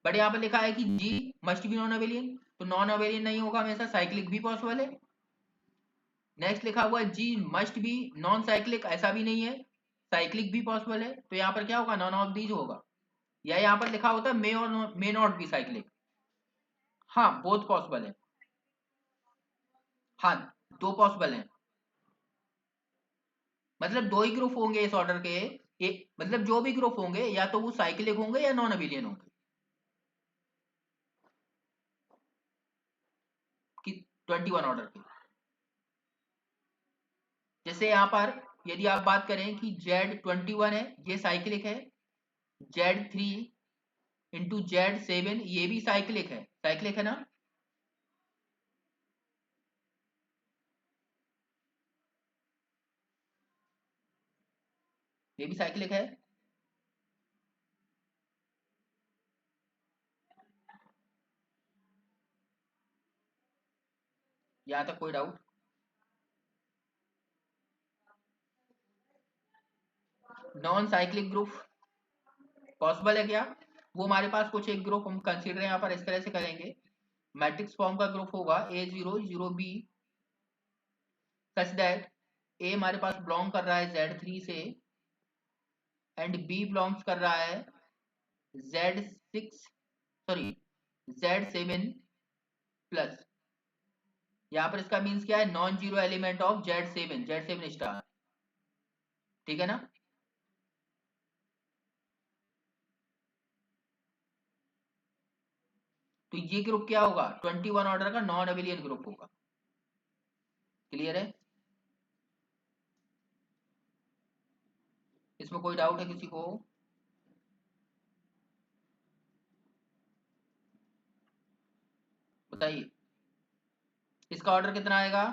बट यहाँ पर लिखा है कि जी मस्ट बी नॉन अबेलियन, तो नॉन अबेलियन नहीं होगा हमेशा, साइक्लिक भी पॉसिबल है। नेक्स्ट लिखा हुआ है जी मस्ट बी नॉन साइक्लिक, ऐसा भी नहीं है, साइक्लिक भी पॉसिबल है। तो यहाँ पर क्या होगा, नॉन ऑफ दीज होगा, या यहाँ पर लिखा होता है मे और मे नॉट बी साइक्लिक। हाँ, बोथ पॉसिबल है। हाँ, दो पॉसिबल है, मतलब दो ही ग्रुप होंगे इस ऑर्डर के, एक मतलब जो भी ग्रुप होंगे या तो वो साइक्लिक होंगे या नॉन अबेलियन होंगे कि 21 ऑर्डर के। जैसे यहाँ पर यदि आप बात करें कि Z21 है, ये साइक्लिक है, Z3 इंटू Z7 ये भी साइक्लिक है ना। ये भी साइक्लिक है। यहाँ तक कोई doubt. Non cyclic group possible है क्या, वो हमारे पास कुछ एक ग्रुप हम कंसीडर यहाँ पर इस तरह से करेंगे, मैट्रिक्स फॉर्म का ग्रुप होगा A0 0 B such that A हमारे पास बिलोंग कर रहा है Z3 से एंड B बिलोंग्स कर रहा है Z6 सॉरी Z7 प्लस। यहाँ पर इसका मीन्स क्या है, non zero element of Z7 star, ठीक है ना। तो ये ग्रुप क्या होगा, 21 ऑर्डर का नॉन अबेलियन ग्रुप होगा। क्लियर है, इसमें कोई डाउट है किसी को। बताइए इसका ऑर्डर कितना आएगा।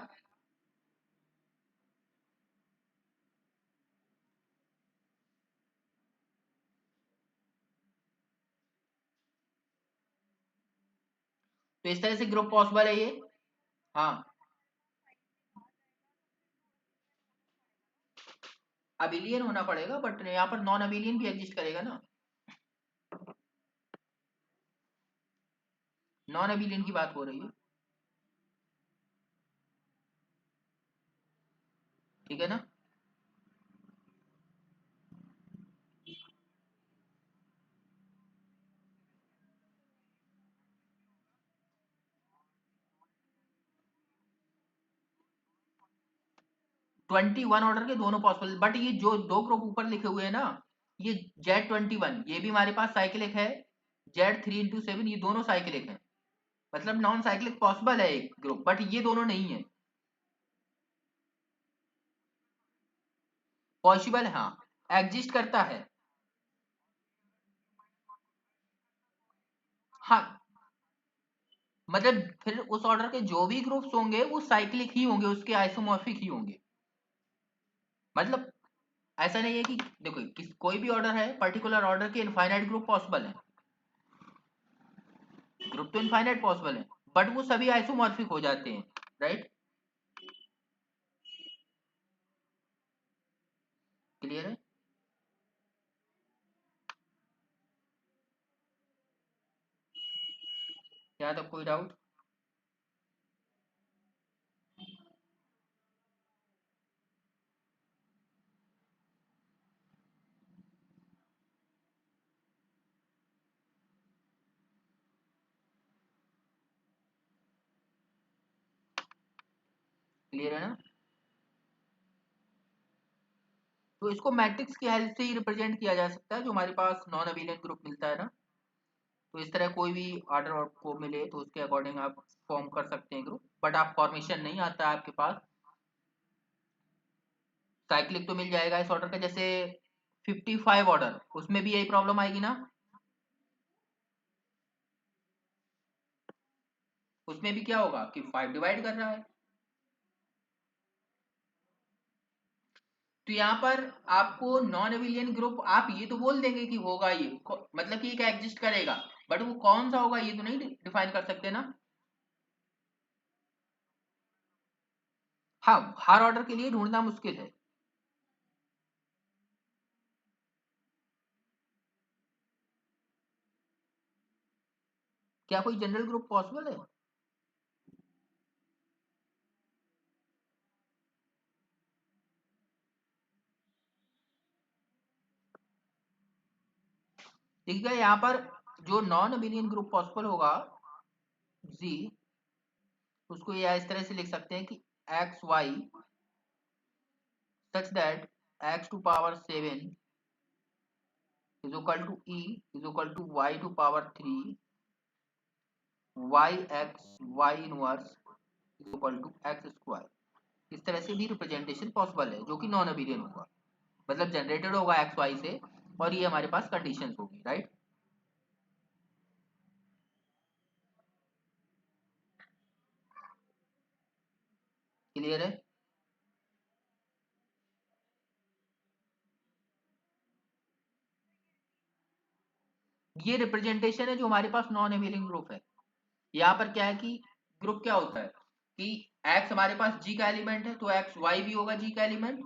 तो इस तरह से ग्रुप पॉसिबल है ये। हाँ, अबिलियन होना पड़ेगा, बट यहाँ पर नॉन अबिलियन भी एग्जिस्ट करेगा ना, नॉन अबिलियन की बात हो रही है, ठीक है ना। 21 ऑर्डर के दोनों पॉसिबल, बट ये जो दो ग्रुप ऊपर लिखे हुए हैं ना, ये Z21 ये भी हमारे पास साइक्लिक है, Z3 into 7 ये दोनों साइक्लिक है, मतलब नॉन साइक्लिक पॉसिबल है एक ग्रुप, बट ये दोनों नहीं है पॉसिबल। हाँ, एग्जिस्ट करता है। हाँ, मतलब फिर उस ऑर्डर के जो भी ग्रुप्स होंगे वो साइक्लिक ही होंगे, उसके आइसोमॉर्फिक ही होंगे। मतलब ऐसा नहीं है कि देखो कोई भी ऑर्डर है, पर्टिकुलर ऑर्डर के इनफाइनाइट ग्रुप पॉसिबल है, ग्रुप तो इनफाइनाइट पॉसिबल है, बट वो सभी आइसोमॉर्फिक हो जाते हैं, राइट। क्लियर है, यहाँ तक कोई डाउट। क्लियर है ना? तो इसको मैट्रिक्स की हेल्प से ही रिप्रेजेंट किया जा सकता है जो हमारे पास नॉन अबेलियन ग्रुप मिलता है ना। तो इस तरह कोई भी ऑर्डर आपको मिले तो उसके अकॉर्डिंग आप फॉर्म कर सकते हैं ग्रुप, बट आप फॉर्मेशन नहीं आता है आपके पास। साइक्लिक तो मिल जाएगा इस ऑर्डर का, जैसे 55 ऑर्डर, उसमें भी यही प्रॉब्लम आएगी ना? उसमें भी क्या होगा कि 5 डिवाइड कर रहा है। तो यहाँ पर आपको नॉन एबिलियन ग्रुप आप ये तो बोल देंगे कि होगा ये, मतलब कि ये क्या एग्जिस्ट करेगा, बट वो कौन सा होगा ये तो नहीं डिफाइन कर सकते ना। हाँ, हर ऑर्डर के लिए ढूंढना मुश्किल है। क्या कोई जनरल ग्रुप पॉसिबल है? ठीक है, यहाँ पर जो नॉन एबिलियन ग्रुप पॉसिबल होगा जी, उसको या इस तरह से लिख सकते हैं कि x y such that x to power 7 is equal to e is equal to y to power 3 y x y inverse is equal to x square। इस तरह से भी रिप्रेजेंटेशन पॉसिबल है जो कि नॉन अबेलियन होगा, मतलब जनरेटेड होगा एक्स वाई से, और ये हमारे पास कंडीशंस होगी, राइट? क्लियर है? ये रिप्रेजेंटेशन है जो हमारे पास नॉन अबेलियन ग्रुप है। यहाँ पर क्या है कि ग्रुप क्या होता है कि एक्स हमारे पास जी का एलिमेंट है तो एक्स वाई भी होगा जी का एलिमेंट,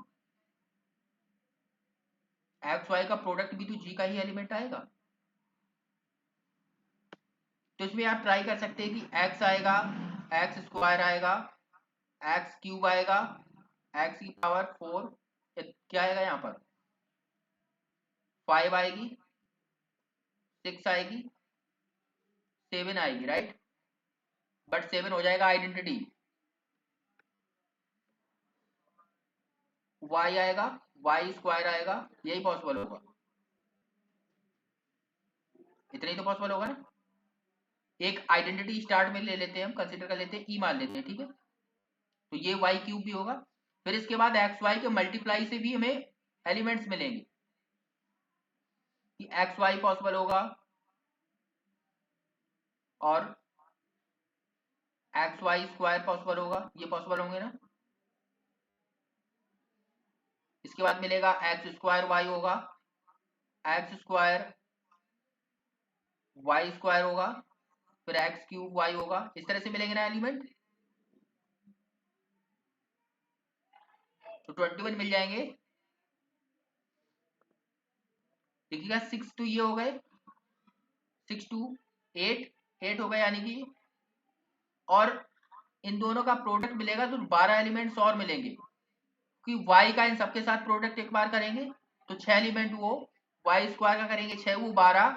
एक्स वाई का प्रोडक्ट भी तो जी का ही एलिमेंट आएगा। तो इसमें आप ट्राई कर सकते हैं कि एक्स आएगा, एक्स स्क्वायर आएगा, एक्स क्यूब आएगा, एक्स की पावर 4, क्या आएगा यहाँ पर 5 आएगी, 6 आएगी, 7 आएगी, राइट? बट 7 हो जाएगा आइडेंटिटी, y आएगा, y स्क्वायर आएगा, यही पॉसिबल होगा। इतना ही तो पॉसिबल होगा ना। एक आइडेंटिटी स्टार्ट में ले लेते हैं, हम कंसीडर कर लेते हैं ई मान लेते हैं, ठीक है? तो ये y क्यूब भी होगा, फिर इसके बाद एक्स वाई के मल्टीप्लाई से भी हमें एलिमेंट्स मिलेंगे कि एक्स वाई पॉसिबल होगा और एक्स वाई स्क्वायर पॉसिबल होगा, ये पॉसिबल होंगे ना। इसके बाद मिलेगा एक्स स्क्वायर वाई होगा, एक्स स्क्वायर वाई स्क्वायर होगा, फिर एक्स क्यूब वाई होगा, इस तरह से मिलेंगे ना एलिमेंट। तो 21 मिल जाएंगे। देखिएगा 6 टू ये हो गए, 6 टू 8, 8 हो गए यानी कि, और इन दोनों का प्रोडक्ट मिलेगा तो 12 एलिमेंट्स और मिलेंगे कि y का इन सबके साथ प्रोडक्ट एक बार करेंगे तो 6 एलिमेंट वो, y स्क्वायर का करेंगे 6 वो 12,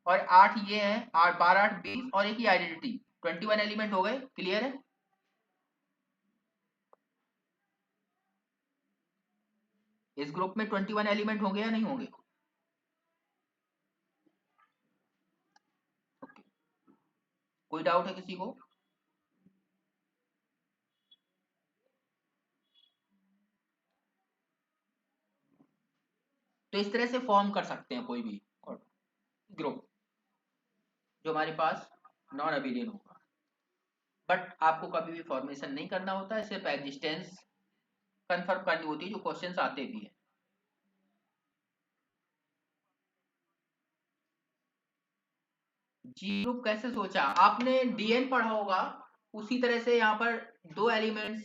और 8 ये है, 8 12 8 20, और एक ही आइडेंटिटी 21 एलिमेंट हो गए। क्लियर है? इस ग्रुप में 21 एलिमेंट होंगे या नहीं होंगे? ओके, कोई डाउट है किसी को? तो इस तरह से फॉर्म कर सकते हैं कोई भी ग्रुप जो हमारे पास नॉन अबेलियन होगा, बट आपको कभी भी फॉर्मेशन नहीं करना होता है, सिर्फ एग्जिस्टेंस कंफर्म करनी होती है जो क्वेश्चंस आते भी हैं। जी ग्रुप कैसे सोचा आपने, डीएन पढ़ा होगा उसी तरह से यहाँ पर दो एलिमेंट्स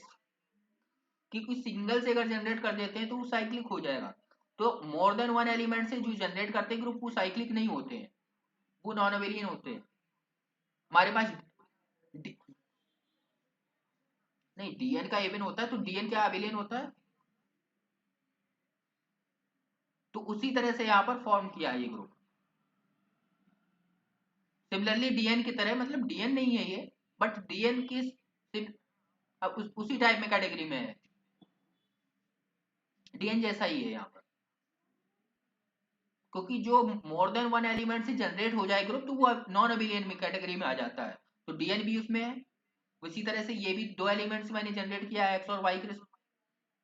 की कोई सिंगल से अगर जनरेट कर देते हैं तो वो साइक्लिक हो जाएगा। तो मोर देन वन एलिमेंट से जो जनरेट करते हैं ग्रुप वो साइक्लिक नहीं होते हैं, वो नॉन अबेलियन होते हैं। हमारे पास नहीं, डीएन का इवन होता है तो डीएन क्या अबेलियन होता है? तो उसी तरह से यहाँ पर फॉर्म किया है ये ग्रुप। सिमिलरली डीएन की तरह, मतलब डीएन नहीं है ये, बट डीएन की अब उसी टाइप में कैटेगरी में है, डीएन जैसा ही है यहाँ पर, क्योंकि जो मोर देन वन एलिमेंट से जनरेट हो जाए ग्रुप तो वो नॉन अबिलियन में कैटेगरी में आ जाता है, तो डीएन भी उसमें है। उसी तरह से ये भी दो एलिमेंट्स मैंने जनरेट किया है एक्स और वाई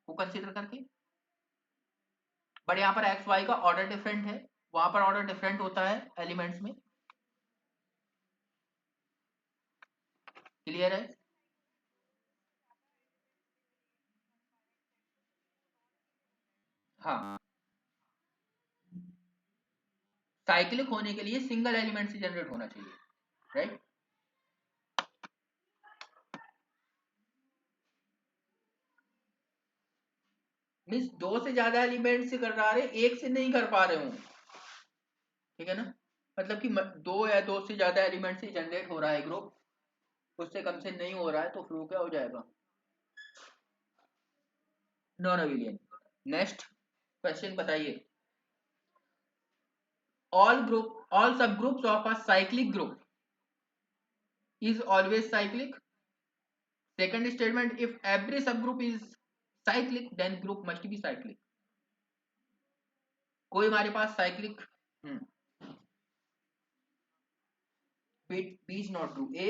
को कंसिडर करके, बट यहाँ पर एक्स वाई का ऑर्डर डिफरेंट है, वहां पर ऑर्डर डिफरेंट होता है एलिमेंट्स में। क्लियर है? हाँ, साइक्लिक होने के लिए सिंगल एलिमेंट से जनरेट होना चाहिए, राइट। मीन्स दो से ज्यादा एलिमेंट से कर रहे, एक से नहीं कर पा रहे हूँ, ठीक है ना, मतलब कि दो या दो से ज्यादा एलिमेंट से जनरेट हो रहा है ग्रुप, उससे कम से नहीं हो रहा है, तो फिर वो क्या हो जाएगा, नॉन अविलियन। नेक्स्ट क्वेश्चन बताइए, ऑल सब groups of a cyclic group is always cyclic. Second statement, if every subgroup is cyclic then group must be cyclic. कोई हमारे पास cyclic, B is not true, a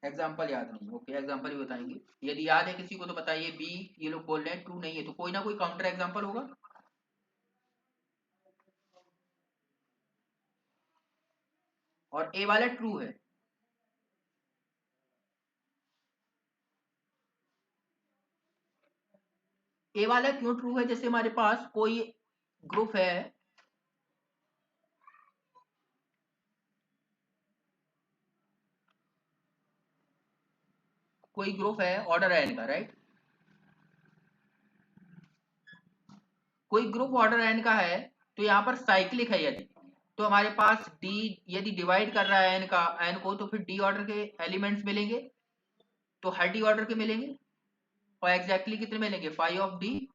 example याद नहीं, ओके एग्जाम्पल भी बताएंगे, यदि याद है किसी को तो बताइए, बी ये लोग बोल रहे हैं ट्रू नहीं है, तो कोई ना कोई काउंटर एग्जाम्पल होगा। और ए वाला ट्रू है, ए वाला क्यों ट्रू है, जैसे हमारे पास कोई ग्रुप है, कोई ग्रुप है ऑर्डर एन का, राइट, कोई ग्रुप ऑर्डर एन का है, तो यहाँ पर साइक्लिक है यदि, तो हमारे पास डी यदि डिवाइड कर रहा है एन का एन को, तो फिर डी ऑर्डर के एलिमेंट्स मिलेंगे, तो हर डी ऑर्डर के मिलेंगे, और एग्जैक्टली कितने मिलेंगे, 5 ऑफ डी।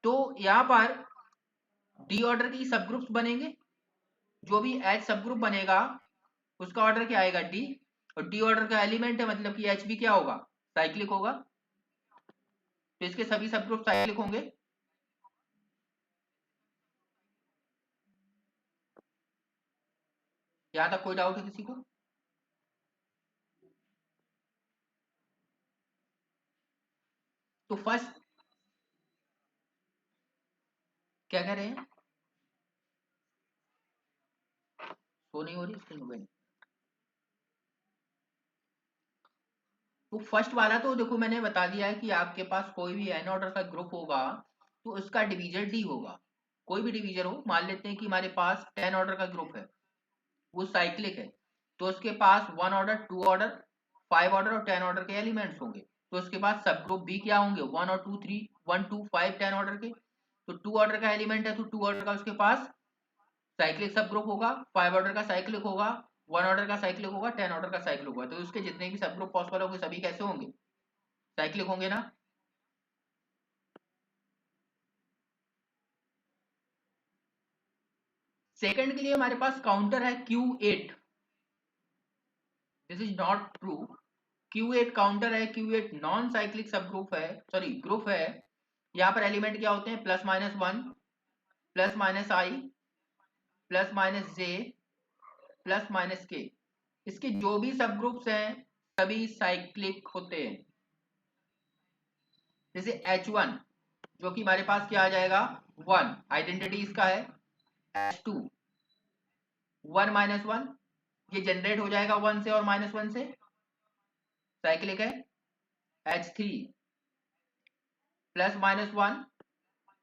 तो यहाँ पर डी ऑर्डर की सब ग्रुप्स बनेंगे, जो भी एच सब ग्रुप बनेगा उसका ऑर्डर क्या आएगा, डी, और डी ऑर्डर का एलिमेंट है, मतलब कि एच भी क्या होगा, साइक्लिक होगा, तो इसके सभी सब ग्रुप साइक्लिक होंगे। यहाँ तक कोई डाउट है किसी को? तो फर्स्ट क्या कह रहे हैं, तो नहीं हो रही स्क्रीन। तो फर्स्ट वाला तो देखो मैंने बता दिया है कि आपके पास कोई भी एन ऑर्डर का ग्रुप होगा तो उसका डिवीजर डी होगा, कोई भी डिवीजर हो, मान लेते हैं कि हमारे पास 10 ऑर्डर का ग्रुप है, वो साइक्लिक है, तो उसके पास 1 ऑर्डर, 2 ऑर्डर, 5 ऑर्डर और 10 ऑर्डर के एलिमेंट्स होंगे, तो उसके पास सब ग्रुप बी क्या होंगे, 1 और 2 3, 1 2 5 10 ऑर्डर के, तो 2 ऑर्डर का एलिमेंट है तो 2 ऑर्डर का उसके पास साइक्लिक सब ग्रुप होगा, 5 ऑर्डर का साइक्लिक होगा, 1 ऑर्डर का साइक्लिक होगा, 10 ऑर्डर का साइक्लिक होगा, तो उसके जितने भी सब ग्रुप पॉसिबल होंगे सभी कैसे होंगे, साइक्लिक होंगे ना। सेकंड के लिए हमारे पास काउंटर है Q8, this is not true, Q8 counter है, Q8 नॉन साइक्लिक सब ग्रुप है, सॉरी ग्रुप है, यहाँ पर एलिमेंट क्या होते हैं, +-1 +-i +-j +-k, इसके जो भी सब ग्रुप्स हैं सभी साइक्लिक होते हैं, जैसे H1 जो कि हमारे पास क्या आ जाएगा 1, आइडेंटिटी इसका है, H2 1 - 1, ये जनरेट हो जाएगा 1 से और -1 से, साइक्लिक है। H3 +-1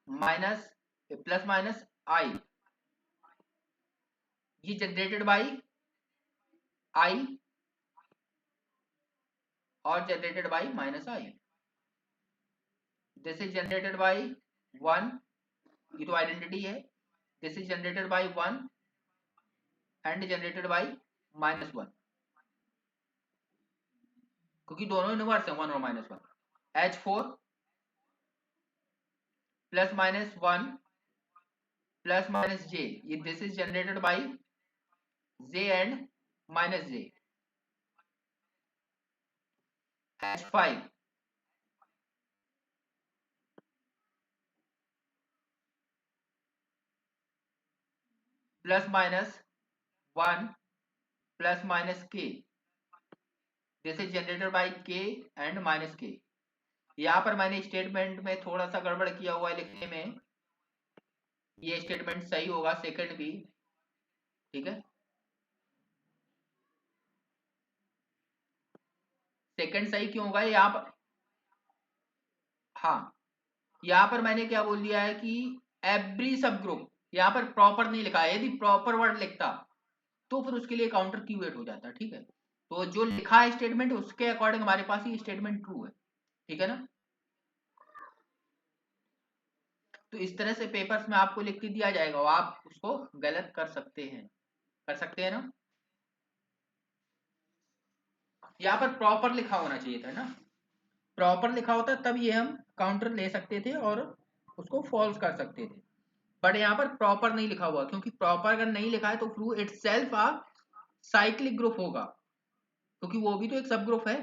माइनस +-i, ये जनरेटेड बाई i और generated by -i, this is generated by 1, ये तो आइडेंटिटी है, this is generated by 1 and generated by -1, क्योंकि दोनों यूनिवर्स है 1 और -1। H4 +-1 +-j, ये this is generated by j and -j, H5 +-1 +-k, this is generated by k and -k। यहाँ पर मैंने स्टेटमेंट में थोड़ा सा गड़बड़ किया हुआ है लिखने में, ये स्टेटमेंट सही होगा सेकंड भी, ठीक है। सेकंड सही क्यों होगा यहाँ पर, हाँ यहाँ पर मैंने क्या बोल दिया है कि एवरी सब ग्रुप, यहाँ पर प्रॉपर नहीं लिखा है, यदि प्रॉपर वर्ड लिखता तो फिर उसके लिए काउंटर कीवर्ड हो जाता, ठीक है। तो जो लिखा है स्टेटमेंट उसके अकॉर्डिंग हमारे पास ये स्टेटमेंट ट्रू है, ठीक है ना। तो इस तरह से पेपर्स में आपको लिख के दिया जाएगा और आप उसको गलत कर सकते हैं, कर सकते हैं ना। यहाँ पर प्रॉपर लिखा होना चाहिए था ना, प्रॉपर लिखा होता तब ये हम काउंटर ले सकते थे और उसको फॉल्स कर सकते थे, बट यहाँ पर प्रॉपर नहीं लिखा हुआ, क्योंकि प्रॉपर अगर नहीं लिखा है तो फ्लू इटसेल्फ आ साइक्लिक ग्रुप होगा, क्योंकि वो भी तो एक सब ग्रुप है,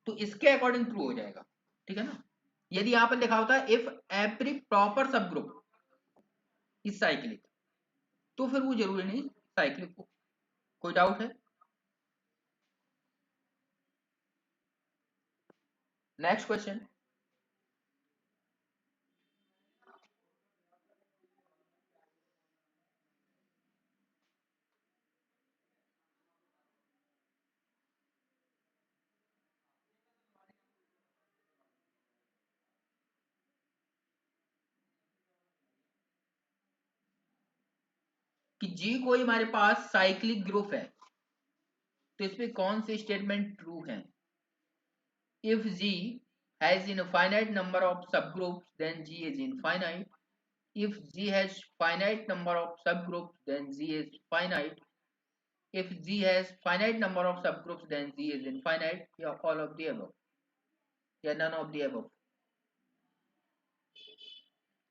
तो इसके अकॉर्डिंग ट्रू हो जाएगा, ठीक है ना। यदि यहाँ पर लिखा होता है इफ एवरी प्रॉपर सब ग्रुप इज साइक्लिक, तो फिर वो जरूरी नहीं साइक्लिक हो। कोई डाउट है? नेक्स्ट क्वेश्चन, कि जी कोई हमारे पास साइक्लिक ग्रुप है तो इसमें कौन से स्टेटमेंट ट्रू है। If G has infinite number of subgroups then G is infinite, if G has finite number of subgroups then Z is finite, if Z has finite number of subgroups then Z is infinite, या all of the above या none of the above।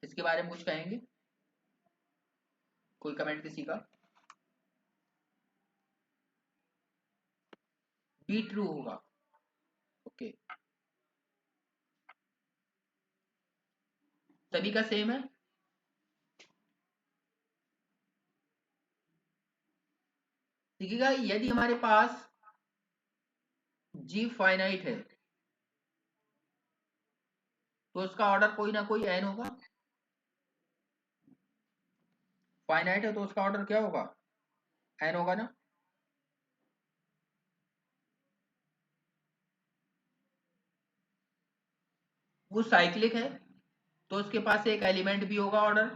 इसके बारे में कुछ कहेंगे, कोई कमेंट किसी का। बी ट्रू होगा, ओके सभी का सेम है। देखिएगा यदि हमारे पास G फाइनाइट है तो उसका ऑर्डर कोई ना कोई n होगा, फाइनाइट है तो उसका ऑर्डर क्या होगा, n होगा ना। वो साइक्लिक है तो उसके पास एक एलिमेंट भी होगा ऑर्डर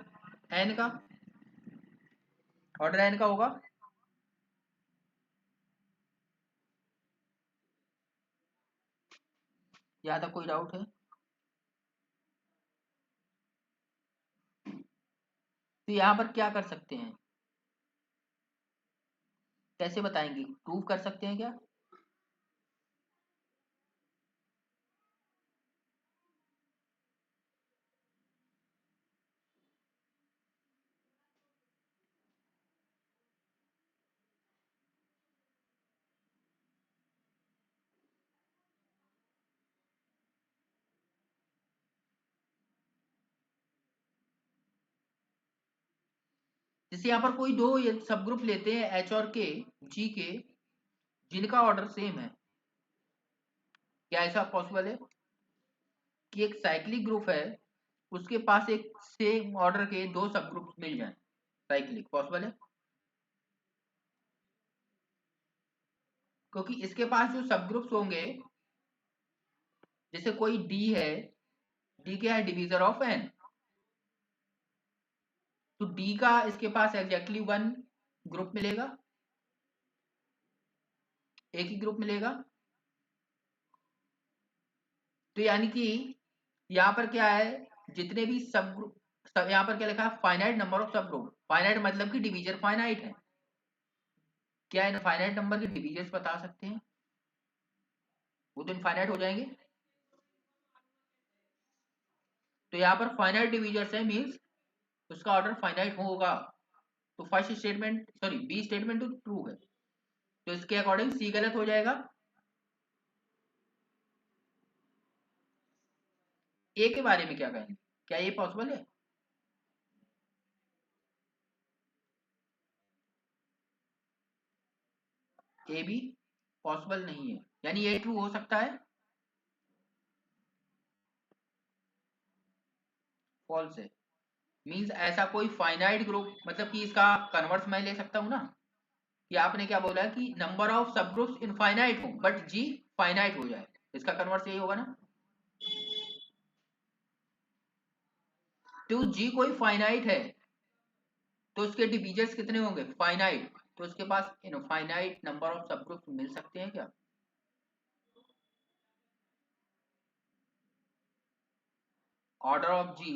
n का, ऑर्डर n का होगा। यहाँ तक कोई डाउट है? तो यहाँ पर क्या कर सकते हैं, कैसे बताएंगे, प्रूव कर सकते हैं क्या। जैसे यहाँ पर कोई दो सब ग्रुप लेते हैं एच और के, जी के, जिनका ऑर्डर सेम है, क्या ऐसा पॉसिबल है कि एक साइक्लिक ग्रुप है उसके पास एक सेम ऑर्डर के दो सब ग्रुप मिल जाएं, साइक्लिक पॉसिबल है। क्योंकि इसके पास जो सब ग्रुप्स होंगे, जैसे कोई डी है, डी क्या है, डिवीजर ऑफ एन, तो डी का इसके पास एग्जैक्टली वन ग्रुप मिलेगा, एक ही ग्रुप मिलेगा। तो यानी कि यहाँ पर क्या है, जितने भी सब ग्रुप, सब यहाँ पर क्या लिखा है, फाइनाइट नंबर ऑफ सब ग्रुप, फाइनाइट मतलब कि डिवीजर फाइनाइट है, क्या इनफाइनाइट नंबर के डिवीजर्स बता सकते हैं, वो तो इनफाइनाइट हो जाएंगे। तो यहाँ पर फाइनाइट डिवीजर्स है मींस उसका ऑर्डर फाइनाइट होगा, तो first statement sorry B statement तो ट्रू है। तो इसके अकॉर्डिंग सी गलत हो जाएगा। ए के बारे में क्या कहेंगे, क्या ये पॉसिबल है? ए भी पॉसिबल नहीं है, यानी ये ट्रू हो सकता है, फॉल्स है। मींस ऐसा कोई फाइनाइट ग्रुप, मतलब कि इसका कन्वर्स मैं ले सकता हूं ना, कि आपने क्या बोला कि नंबर ऑफ सब ग्रुप्स इनफाइनाइट हो बट जी फाइनाइट हो जाए, इसका कन्वर्स यही होगा ना। तो जी कोई फाइनाइट है तो उसके डिवीजर्स कितने होंगे, फाइनाइट, तो उसके पास इनफाइनाइट नंबर ऑफ सब ग्रुप्स मिल सकते हैं क्या? ऑर्डर ऑफ जी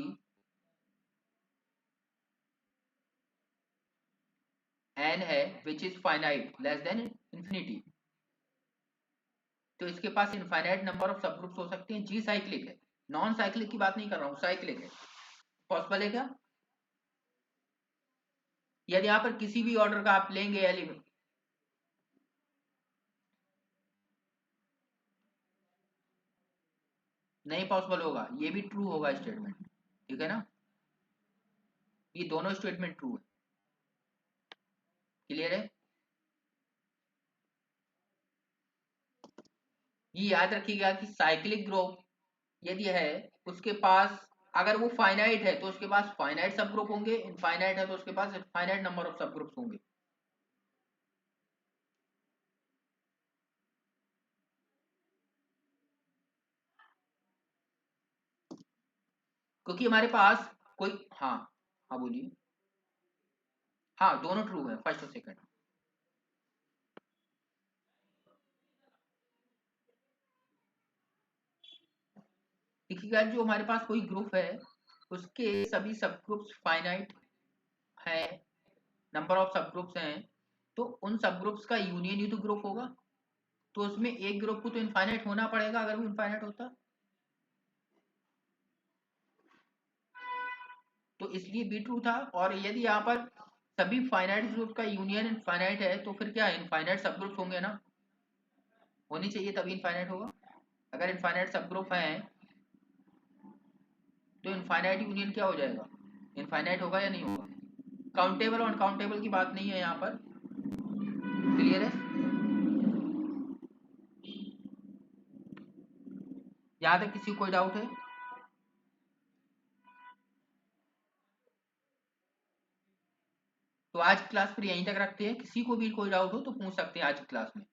एन है which is finite less than infinity, तो इसके पास इनफाइनाइट नंबर ऑफ सब ग्रुप्स हो सकते हैं, जी साइक्लिक है, नॉन साइक्लिक की बात नहीं कर रहा हूँ, साइक्लिक है। पॉसिबल है क्या? यदि यहाँ पर किसी भी ऑर्डर का आप लेंगे एलिमेंट, नहीं पॉसिबल होगा, ये भी ट्रू होगा स्टेटमेंट, ठीक है ना, ये दोनों स्टेटमेंट ट्रू है। क्लियर है? ये याद रखिएगा कि साइक्लिक ग्रुप यदि है उसके पास, अगर वो फाइनाइट है तो उसके पास फाइनाइट सब ग्रुप होंगे, इनफाइनाइट है तो उसके पास इनफाइनाइट नंबर ऑफ सब ग्रुप्स होंगे। क्योंकि हमारे पास कोई, हाँ, हाँ बोलिए। हाँ दोनों ट्रू है, फर्स्ट और सेकंड। देखिएगा जो हमारे पास कोई ग्रुप है उसके सभी सब ग्रुप्स फाइनाइट है, नंबर ऑफ सब ग्रुप्स हैं, तो उन सब ग्रुप्स का यूनियन ही तो ग्रुप होगा, तो उसमें एक ग्रुप को तो इनफाइनाइट होना पड़ेगा, अगर वो इनफाइनाइट होता तो इसलिए बी ट्रू था। और यदि यहाँ पर सभी फाइनाइट ग्रुप का यूनियन इनफाइनाइट है तो फिर क्या इनफाइनाइट सब ग्रुप्स होंगे ना, होनी चाहिए तभी इनफाइनाइट होगा। अगर इनफाइनाइट सब ग्रुप है तो इनफाइनाइट यूनियन क्या हो जाएगा, इनफाइनाइट होगा या नहीं होगा। काउंटेबल और अनकाउंटेबल की बात नहीं है यहाँ पर। क्लियर है? यहाँ तक किसी को कोई डाउट है? तो आज की क्लास फिर यहीं तक रखते हैं, किसी को भी कोई डाउट हो तो पूछ सकते हैं आज की क्लास में।